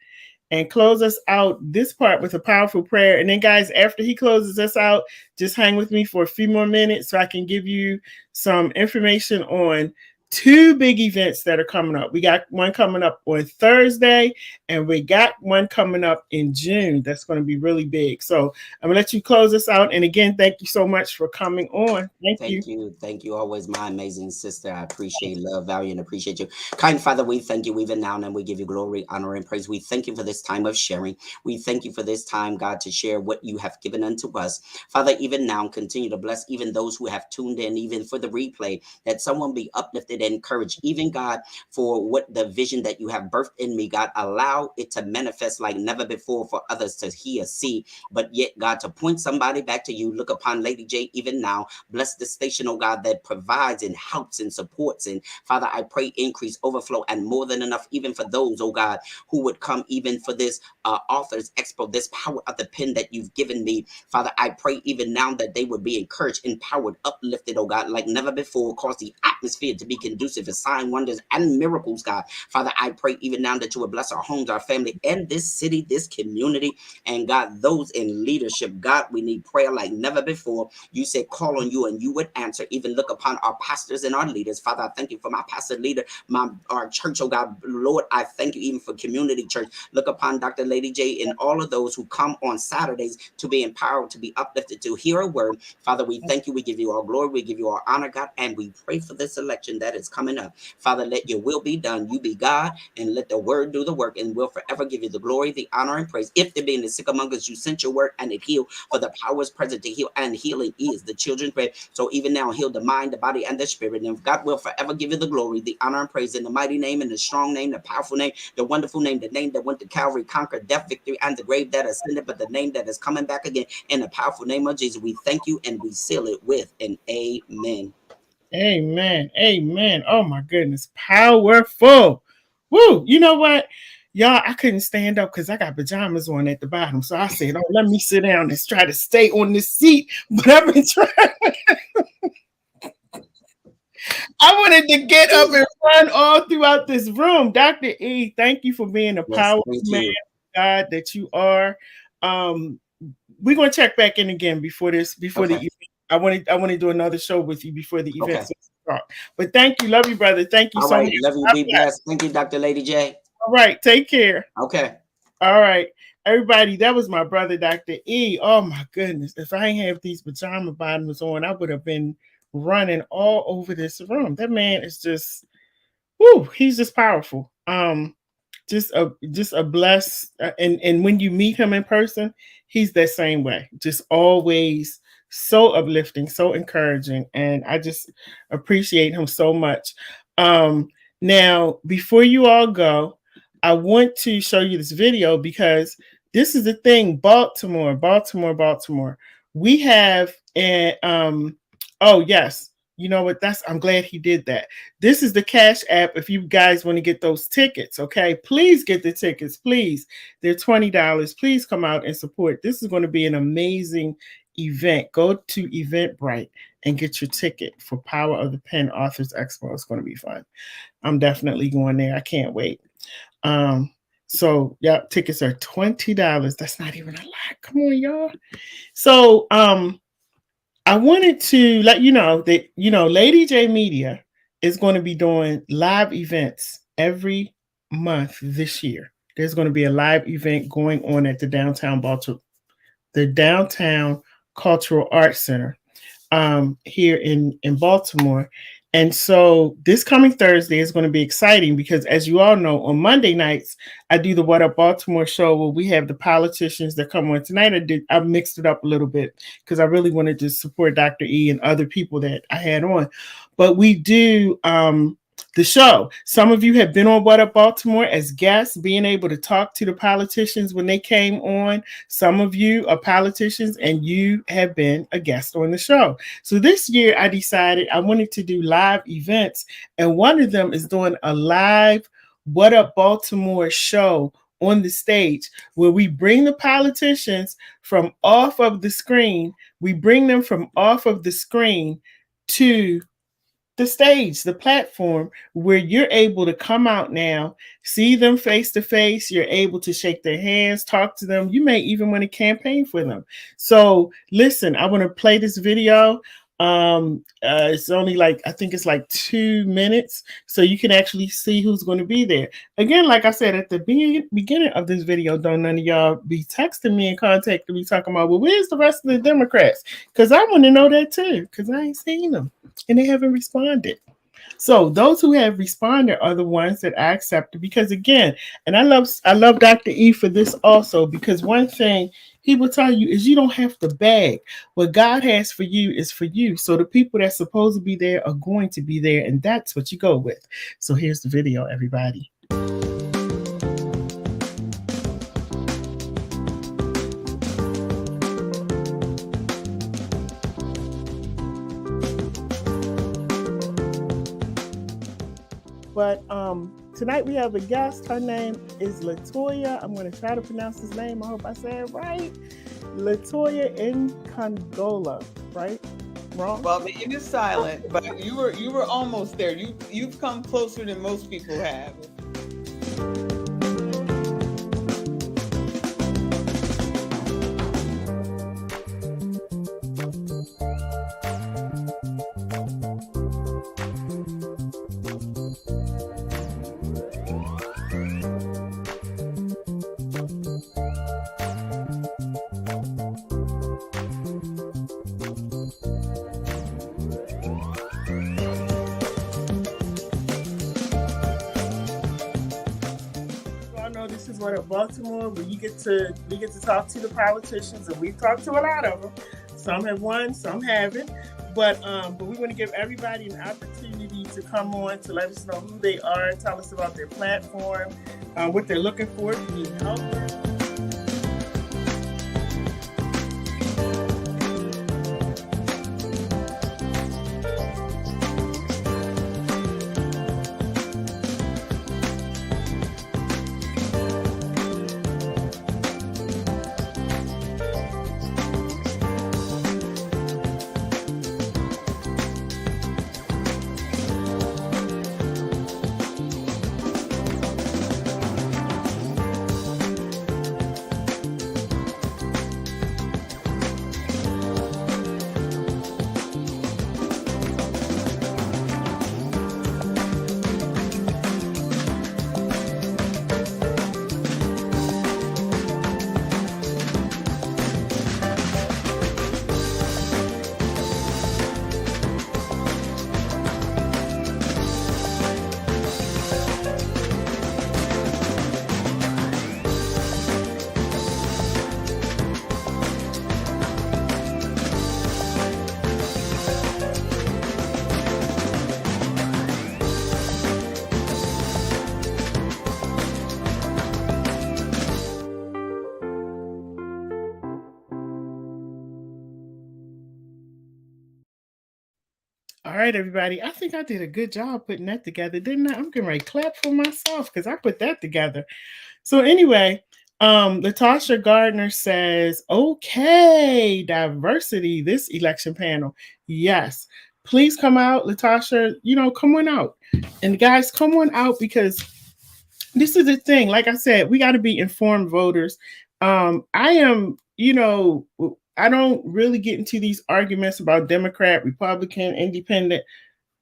and close us out this part with a powerful prayer. And then, guys, after he closes us out, just hang with me for a few more minutes so I can give you some information on two big events that are coming up. We got one coming up on Thursday, and we got one coming up in June that's going to be really big. So I'm going to let you close us out. And again, thank you so much for coming on. Thank you. Thank you. Thank you. Always my amazing sister. I appreciate, love, value, and appreciate you. Kind Father, we thank you even now, and we give you glory, honor, and praise. We thank you for this time of sharing. We thank you for this time, God, to share what you have given unto us. Father, even now, continue to bless even those who have tuned in, even for the replay, that someone be uplifted and encouraged. Even, God, for what the vision that you have birthed in me, God, allow it to manifest like never before for others to hear, see, but yet, God, to point somebody back to you. Look upon Lady J even now. Bless the station, oh God, that provides and helps and supports. And Father, I pray increase, overflow, and more than enough, even for those, oh God, who would come even for this Authors Expo, this power of the pen that you've given me. Father, I pray even now that they would be encouraged, empowered, uplifted, oh God, like never before. Cause the atmosphere to be conducive for sign, wonders, and miracles, God. Father, I pray even now that you would bless our homes, our family, and this city, this community, and God, those in leadership. God, we need prayer like never before. You said, call on you and you would answer. Even look upon our pastors and our leaders. Father, I thank you for my pastor leader, our church, oh God. Lord, I thank you even for community church. Look upon Dr. Lady J and all of those who come on Saturdays to be empowered, to be uplifted, to hear a word. Father, we thank you. We give you all glory. We give you all honor, God. And we pray for this election that is coming up. Father, let your will be done. You be God, and let the word do the work. And we'll forever give you the glory, the honor, and praise. If there be any sick among us, you sent your word and it healed. For the power is present to heal, and healing is the children's bread. So even now, heal the mind, the body, and the spirit. And God will forever give you the glory, the honor, and praise in the mighty name, and the strong name, the powerful name, the wonderful name, the name that went to Calvary, conquered death, victory, and the grave that ascended, but the name that is coming back again. In the powerful name of Jesus, we thank you and we seal it with an amen. Amen. Amen. Oh my goodness. Powerful. Woo. You know what? Y'all, I couldn't stand up because I got pajamas on at the bottom. So I said, oh, let me sit down and try to stay on this seat. But I've been trying. I wanted to get up and run all throughout this room. Dr. E, thank you for being a Yes, powerful thank man you. of God that you are. Um, we're gonna check back in again before the Okay. event. I want to do another show with you before the event Okay. starts. But thank you, love you, brother. Thank you All so right. much. Love you. Be blessed. Thank you, Dr. Lady J. All right, take care. Okay. All right, everybody. That was my brother, Dr. E. Oh my goodness! If I ain't have these pajama bottoms on, I would have been running all over this room. That man is just, whoo, he's just powerful. Just a bless, and when you meet him in person, he's that same way. Just always so uplifting, so encouraging, and I just appreciate him so much. Um, Now, before you all go, I want to show you this video because this is the thing. Baltimore, Baltimore, Baltimore. We have a oh yes, you know what? I'm glad he did that. This is the Cash App if you guys want to get those tickets, okay? Please get the tickets, please. They're $20. Please come out and support. This is going to be an amazing event. Go to Eventbrite and get your ticket for Power of the Pen Authors Expo. It's going to be fun. I'm definitely going there. I can't wait. So yeah, tickets are $20. That's not even a lot. Come on, y'all. So I wanted to let you know that LadyJ Media is going to be doing live events every month this year. There's going to be a live event going on at the Downtown Cultural Arts Center here in Baltimore. And so this coming Thursday is going to be exciting because, as you all know, on Monday nights, I do the What Up Baltimore show where we have the politicians that come on. Tonight, I mixed it up a little bit because I really wanted to support Dr. E and other people that I had on. But we do the show. Some of you have been on What Up Baltimore as guests, being able to talk to the politicians when they came on. Some of you are politicians and you have been a guest on the show. So this year I decided I wanted to do live events, and one of them is doing a live What Up Baltimore show on the stage where we bring the politicians from off of the screen. We bring them from off of the screen to the stage, the platform where you're able to come out now, see them face to face. You're able to shake their hands, talk to them. You may even want to campaign for them. So listen, I want to play this video. It's only I think it's 2 minutes, so you can actually see who's going to be there. Again, like I said at the beginning of this video, don't none of y'all be texting me and contacting me talking about, well, where's the rest of the Democrats? Because I want to know that too, because I ain't seen them and they haven't responded. So those who have responded are the ones that I accepted, because again, and I love Dr. E for this also, because one thing he will tell you is you don't have to beg. What God has for you is for you. So the people that's supposed to be there are going to be there, and that's what you go with. So here's the video, everybody. But tonight we have a guest. Her name is LaToya. I'm going to try to pronounce his name. I hope I said it right. LaToya Nkongola, right? Wrong? Well, the N is silent, but you were almost there. You've come closer than most people have. This is What Up Baltimore, where we get to talk to the politicians, and we've talked to a lot of them. Some have won, some haven't, but we want to give everybody an opportunity to come on to let us know who they are, tell us about their platform, what they're looking for, if you need help. All right, everybody. I think I did a good job putting that together, didn't I? I'm getting ready to clap for myself because I put that together. So anyway, Latasha Gardner says, okay, diversity, this election panel. Yes. Please come out, Latasha. Come on out. And guys, come on out because this is the thing. Like I said, we got to be informed voters. I am, I don't really get into these arguments about Democrat, Republican, Independent.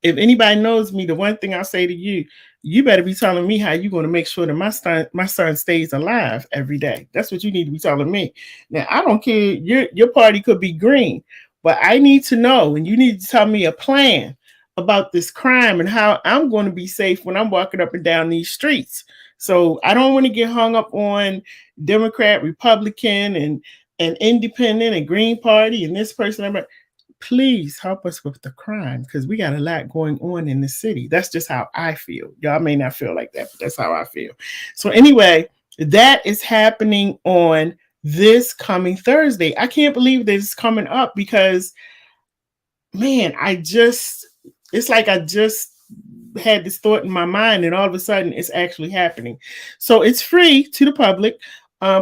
If anybody knows me, the one thing I'll say to you, you better be telling me how you're going to make sure that my son stays alive every day. That's what you need to be telling me. Now, I don't care. Your party could be green, but I need to know, and you need to tell me a plan about this crime and how I'm going to be safe when I'm walking up and down these streets. So I don't want to get hung up on Democrat, Republican, and Independent and Green Party and this person. Please help us with the crime because we got a lot going on in the city. That's just how I feel. Y'all may not feel like that, but that's how I feel. So anyway, that is happening on this coming Thursday. I can't believe this is coming up because, man, it's like I just had this thought in my mind and all of a sudden it's actually happening. So it's free to the public.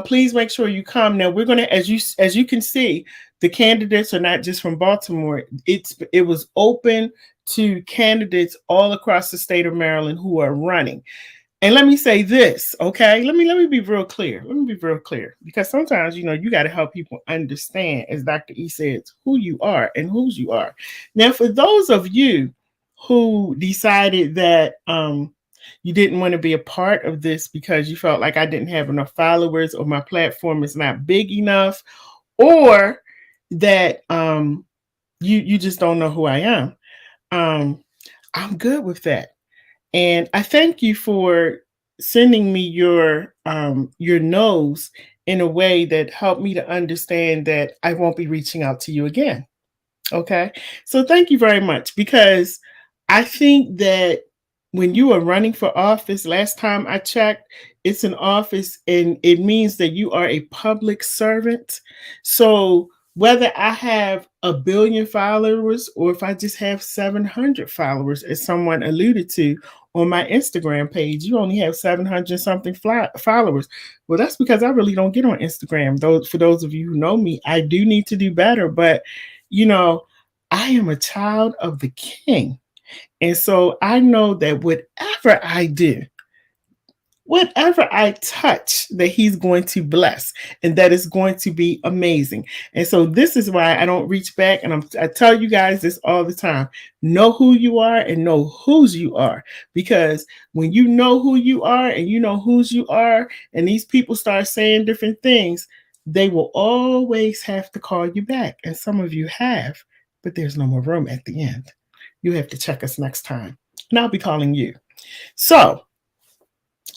Please make sure you come. Now we're going to, as you can see, the candidates are not just from Baltimore. It was open to candidates all across the state of Maryland who are running. And let me say this, okay? Let me be real clear. Let me be real clear because sometimes, you got to help people understand, as Dr. E says, who you are and whose you are. Now, for those of you who decided that you didn't want to be a part of this because you felt like I didn't have enough followers or my platform is not big enough, or that you just don't know who I am, I'm good with that. And I thank you for sending me your no's in a way that helped me to understand that I won't be reaching out to you again. Okay. So thank you very much because I think that when you are running for office, last time I checked, it's an office and it means that you are a public servant. So whether I have 1 billion followers or if I just have 700 followers, as someone alluded to on my Instagram page, you only have 700 something followers. Well, that's because I really don't get on Instagram. For those of you who know me, I do need to do better. But, I am a child of the King. And so I know that whatever I do, whatever I touch, that he's going to bless and that is going to be amazing. And so this is why I don't reach back. And I tell you guys this all the time. Know who you are and know whose you are. Because when you know who you are and you know whose you are, and these people start saying different things, they will always have to call you back. And some of you have, but there's no more room at the end. You have to check us next time. And I'll be calling you. So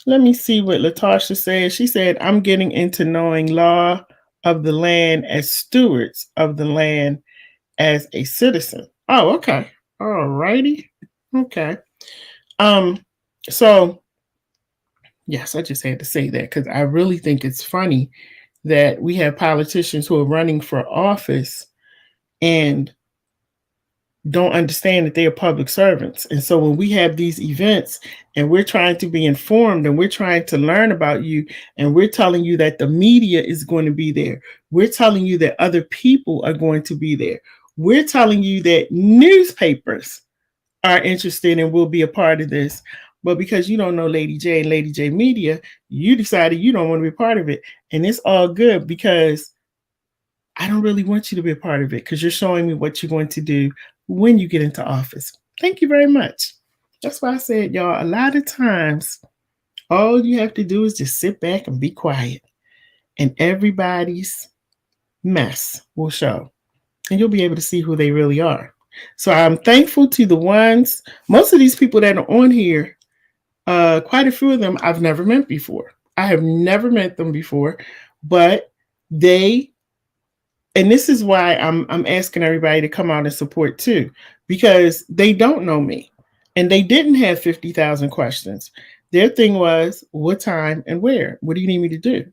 let me see what Latasha said. She said, I'm getting into knowing law of the land as stewards of the land as a citizen. Oh, okay. All righty. Okay. So yes, I just had to say that because I really think it's funny that we have politicians who are running for office and don't understand that they are public servants. And so when we have these events and we're trying to be informed and we're trying to learn about you and we're telling you that the media is going to be there, we're telling you that other people are going to be there, we're telling you that newspapers are interested and will be a part of this. But because you don't know Lady J and Lady J Media, you decided you don't want to be a part of it. And it's all good because I don't really want you to be a part of it because you're showing me what you're going to do when you get into office. Thank you very much. That's why I said, y'all, a lot of times, all you have to do is just sit back and be quiet. And everybody's mess will show. And you'll be able to see who they really are. So I'm thankful to the ones, most of these people that are on here, quite a few of them I've never met before. I have never met them before, but and this is why I'm asking everybody to come out and support too, because they don't know me and they didn't have 50,000 questions. Their thing was what time and where? What do you need me to do?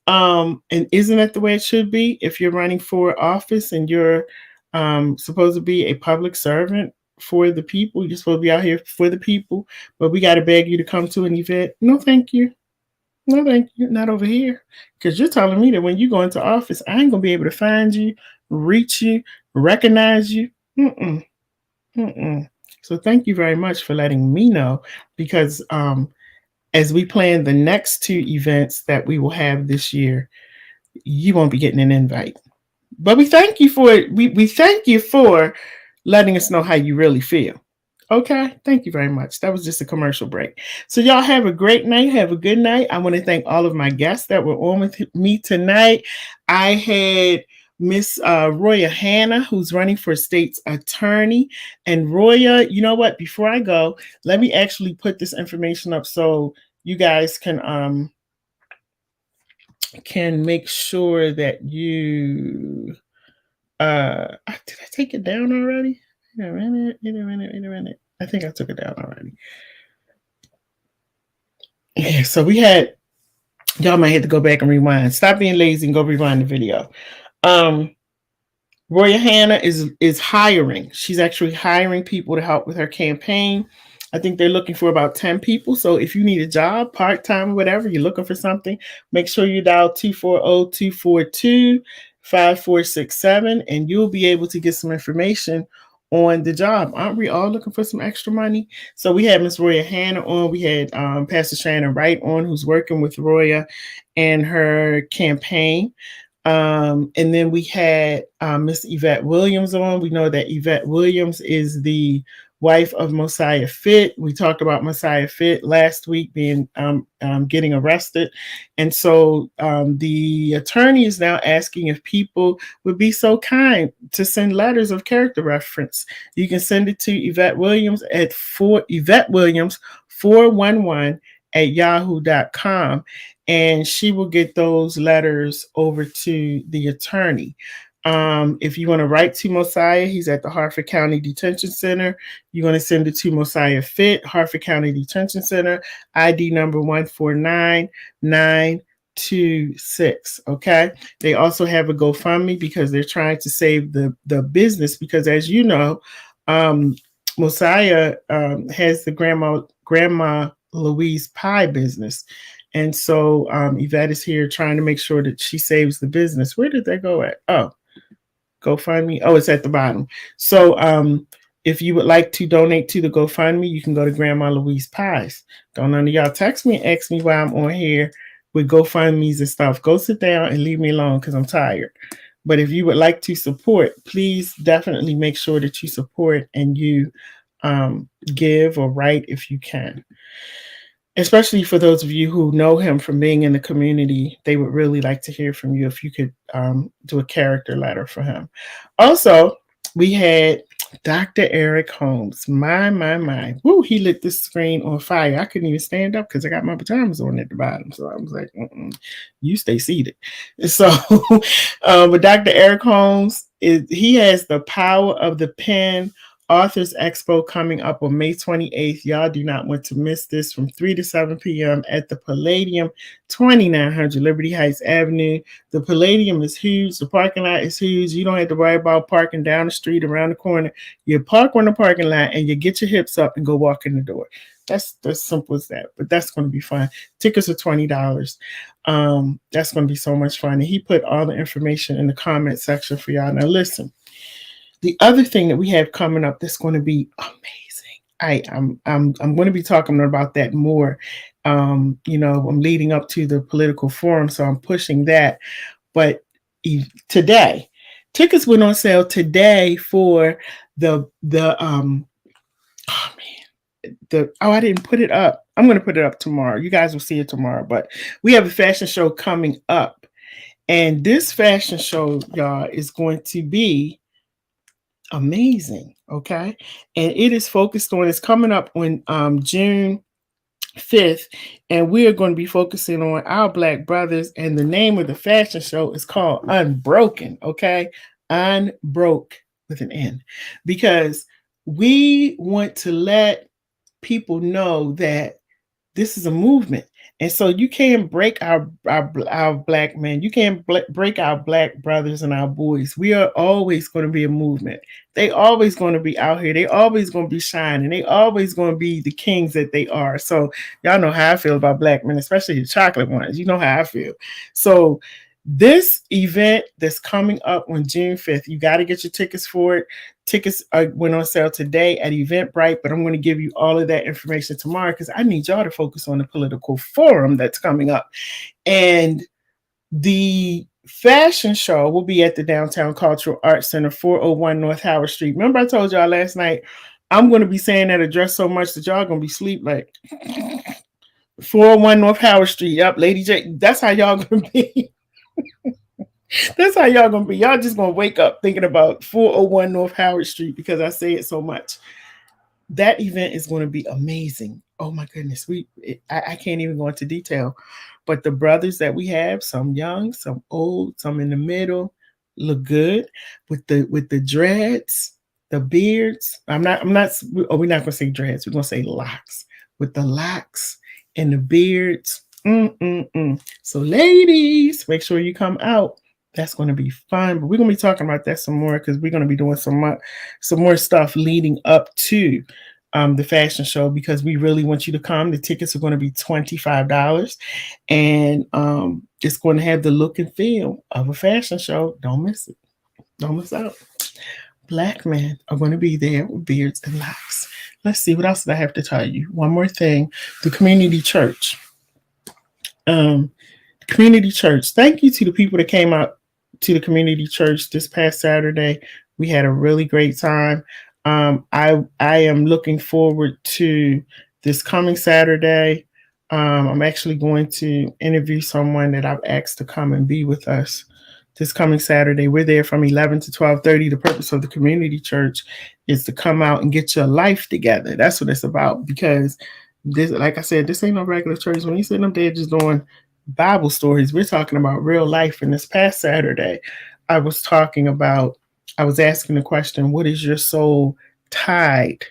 And isn't that the way it should be? If you're running for office and you're supposed to be a public servant for the people, you're supposed to be out here for the people, but we got to beg you to come to an event. No, thank you. No, thank you. Not over here. Because you're telling me that when you go into office, I ain't going to be able to find you, reach you, recognize you. Mm-mm. Mm-mm. So thank you very much for letting me know because as we plan the next two events that we will have this year, you won't be getting an invite. But we thank you for it. We thank you for letting us know how you really feel. Okay, thank you very much. That was just a commercial break. So y'all have a great night. Have a good night. I want to thank all of my guests that were on with me tonight. I had Miss Roya Hanna, who's running for state's attorney. And Roya, you know what? Before I go, let me actually put this information up so you guys can make sure that you did I take it down already? Wait a minute, wait a minute, wait a minute. I think I took it down already. Yeah, so we had y'all might have to go back and rewind. Stop being lazy and go rewind the video. Roya Hanna is hiring. She's actually hiring people to help with her campaign. I think they're looking for about 10 people. So if you need a job, part-time, whatever, you're looking for something, make sure you dial 240-242-5467 and you'll be able to get some information on the job. Aren't we all looking for some extra money? So we had Miss Roya Hanna on. We had Pastor Shannon Wright on, who's working with Roya and her campaign. And then we had Miss Yvette Williams on. We know that Yvette Williams is the wife of Mosiah Fit. We talked about Mosiah Fit last week being getting arrested. And so the attorney is now asking if people would be so kind to send letters of character reference. You can send it to Yvette Williams at Yvette Williams 411 at yahoo.com. And she will get those letters over to the attorney. If you want to write to Mosiah, he's at the Harford County Detention Center. You're going to send it to Mosiah Fit, Harford County Detention Center, ID number 149926. Okay. They also have a GoFundMe because they're trying to save the business because, as you know, Mosiah has the Grandma Louise pie business. And so Yvette is here trying to make sure that she saves the business. Where did they go at? Oh, GoFundMe. Oh, it's at the bottom. So if you would like to donate to the GoFundMe, you can go to Grandma Louise Pies. Don't none of y'all text me and ask me why I'm on here with GoFundMes and stuff. Go sit down and leave me alone because I'm tired. But if you would like to support, please definitely make sure that you support and you give or write if you can. Especially for those of you who know him from being in the community, they would really like to hear from you if you could do a character letter for him. Also, we had Dr. Eric Holmes. My. Woo, he lit this screen on fire. I couldn't even stand up because I got my pajamas on at the bottom. So I was like, you stay seated. So, but Dr. Eric Holmes, he has the power of the pen. Authors Expo coming up on May 28th. Y'all do not want to miss this from 3 to 7 p.m. at the Palladium, 2900 Liberty Heights Avenue. The Palladium is huge. The parking lot is huge. You don't have to worry about parking down the street, around the corner. You park on the parking lot and you get your hips up and go walk in the door. That's simple as that. But that's going to be fun. Tickets are $20. That's going to be so much fun. And he put all the information in the comment section for y'all. Now listen. The other thing that we have coming up that's going to be amazing. I'm going to be talking about that more. I'm leading up to the political forum, so I'm pushing that. But today, tickets went on sale today for I didn't put it up. I'm going to put it up tomorrow. You guys will see it tomorrow. But we have a fashion show coming up, and this fashion show, y'all, is going to be amazing. Okay. And it is focused on, it's coming up on June 5th. And we are going to be focusing on our Black brothers. And the name of the fashion show is called Unbroken. Okay. Unbroke with an N. Because we want to let people know that this is a movement. And so you can't break our black men. You can't break our black brothers and our boys. We are always going to be a movement. They always going to be out here. They always going to be shining. They always going to be the kings that they are. So y'all know how I feel about black men, especially the chocolate ones. You know how I feel. So this event that's coming up on June 5th, you got to get your tickets for it. Tickets went on sale today at Eventbrite, but I'm going to give you all of that information tomorrow because I need y'all to focus on the political forum that's coming up. And the fashion show will be at the Downtown Cultural Arts Center, 401 North Howard Street. Remember I told y'all last night, I'm going to be saying that address so much that y'all going to be asleep like 401 North Howard Street. Yep, LadyJ. That's how y'all going to be. That's how y'all gonna be. Y'all just gonna wake up thinking about 401 North Howard Street because I say it so much. That event is going to be amazing. Oh my goodness, I can't even go into detail, but the brothers that we have, some young, some old, some in the middle, look good with the dreads, the beards. We're not gonna say dreads. We're gonna say locks with the locks and the beards. So ladies, make sure you come out. That's going to be fun, but we're going to be talking about that some more because we're going to be doing some more stuff leading up to the fashion show because we really want you to come. The tickets are going to be $25 and it's going to have the look and feel of a fashion show. Don't miss it. Don't miss out. Black men are going to be there with beards and locks. Let's see, what else did I have to tell you? One more thing. The community church. Community church. Thank you to the people that came out to the community church this past Saturday. We had a really great time. I am looking forward to this coming Saturday. I'm actually going to interview someone that I've asked to come and be with us this coming Saturday. We're there from 11 to 12:30. The purpose of the community church is to come out and get your life together. That's what it's about because this, like I said, this ain't no regular church. When you sitting up there just doing Bible stories, we're talking about real life. And this past Saturday, I was asking the question, what is your soul tied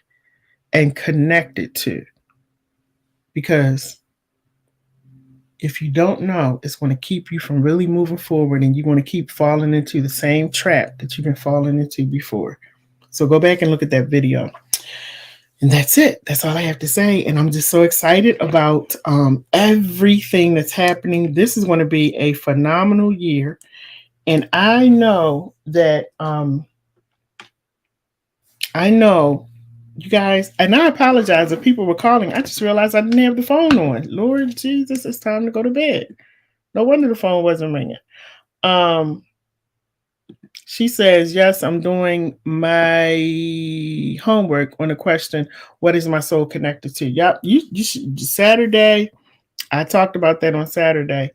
and connected to? Because if you don't know, it's going to keep you from really moving forward and you're going to keep falling into the same trap that you've been falling into before. So go back and look at that video. And that's it. That's all I have to say. And I'm just so excited about everything that's happening. This is going to be a phenomenal year. And I know that, you guys, and I apologize if people were calling. I just realized I didn't have the phone on. Lord Jesus, it's time to go to bed. No wonder the phone wasn't ringing. She says, yes, I'm doing my homework on the question, what is my soul connected to? Yep, you should, Saturday, I talked about that on Saturday.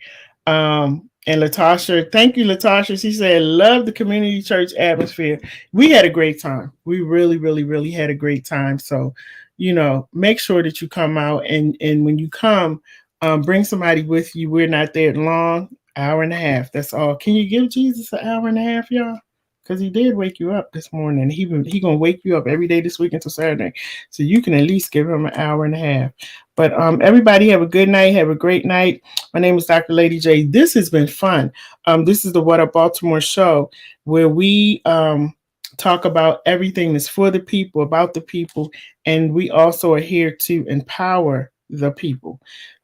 And Latasha, thank you, Latasha. She said, love the community church atmosphere. We had a great time. We really, really, really had a great time. So, make sure that you come out and when you come, bring somebody with you. We're not there long. Hour and a half. That's all. Can you give Jesus an hour and a half, y'all? Because he did wake you up this morning. He gonna wake you up every day this week until Saturday. So you can at least give him an hour and a half. But everybody have a good night. Have a great night. My name is Dr. LadyJ. This has been fun. This is the What Up Baltimore show where we talk about everything that's for the people, about the people, and we also are here to empower the people.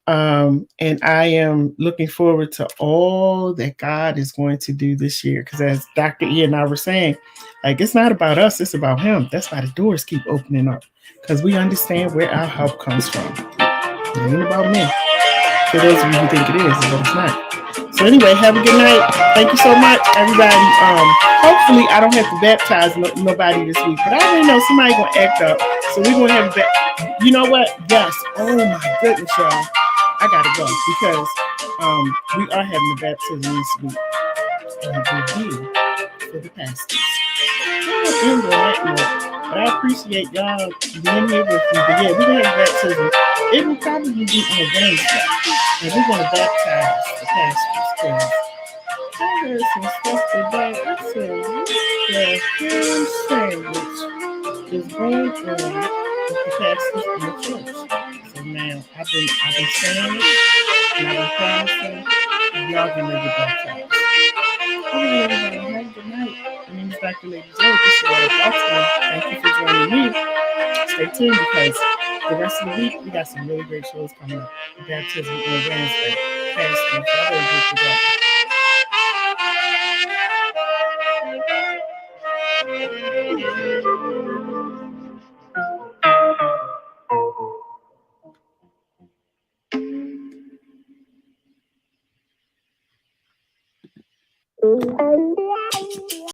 And I am looking forward to all that God is going to do this year. Because as Dr. E and I were saying, like, it's not about us, it's about him. That's why the doors keep opening up. Because we understand where our help comes from. It ain't about me. For those of you who think it is, but it's not. So anyway, have a good night. Thank you so much, everybody. Hopefully I don't have to baptize nobody this week. But I already know somebody's going to act up. So we're going to have you know what? Yes. Oh my goodness, y'all. I gotta go because we are having a baptism this week. And it will be for the pastors. I'm on that note, but I appreciate y'all being here with me. But yeah, we're gonna have a baptism. It will probably be on Wednesday. And we're gonna baptize the pastors because I heard some stuff today. I said, what the ham sandwich is going on with the pastors in the church. So now I've been saying it and I've been promising y'all gonna get baptized. Alright, everybody, have a good night. My name is Dr. Lady J. This is Roya Baltimore. Thank you for joining me. Stay tuned because the rest of the week we got some really great shows coming up. Baptism on Wednesday. Pastors, y'all better get together.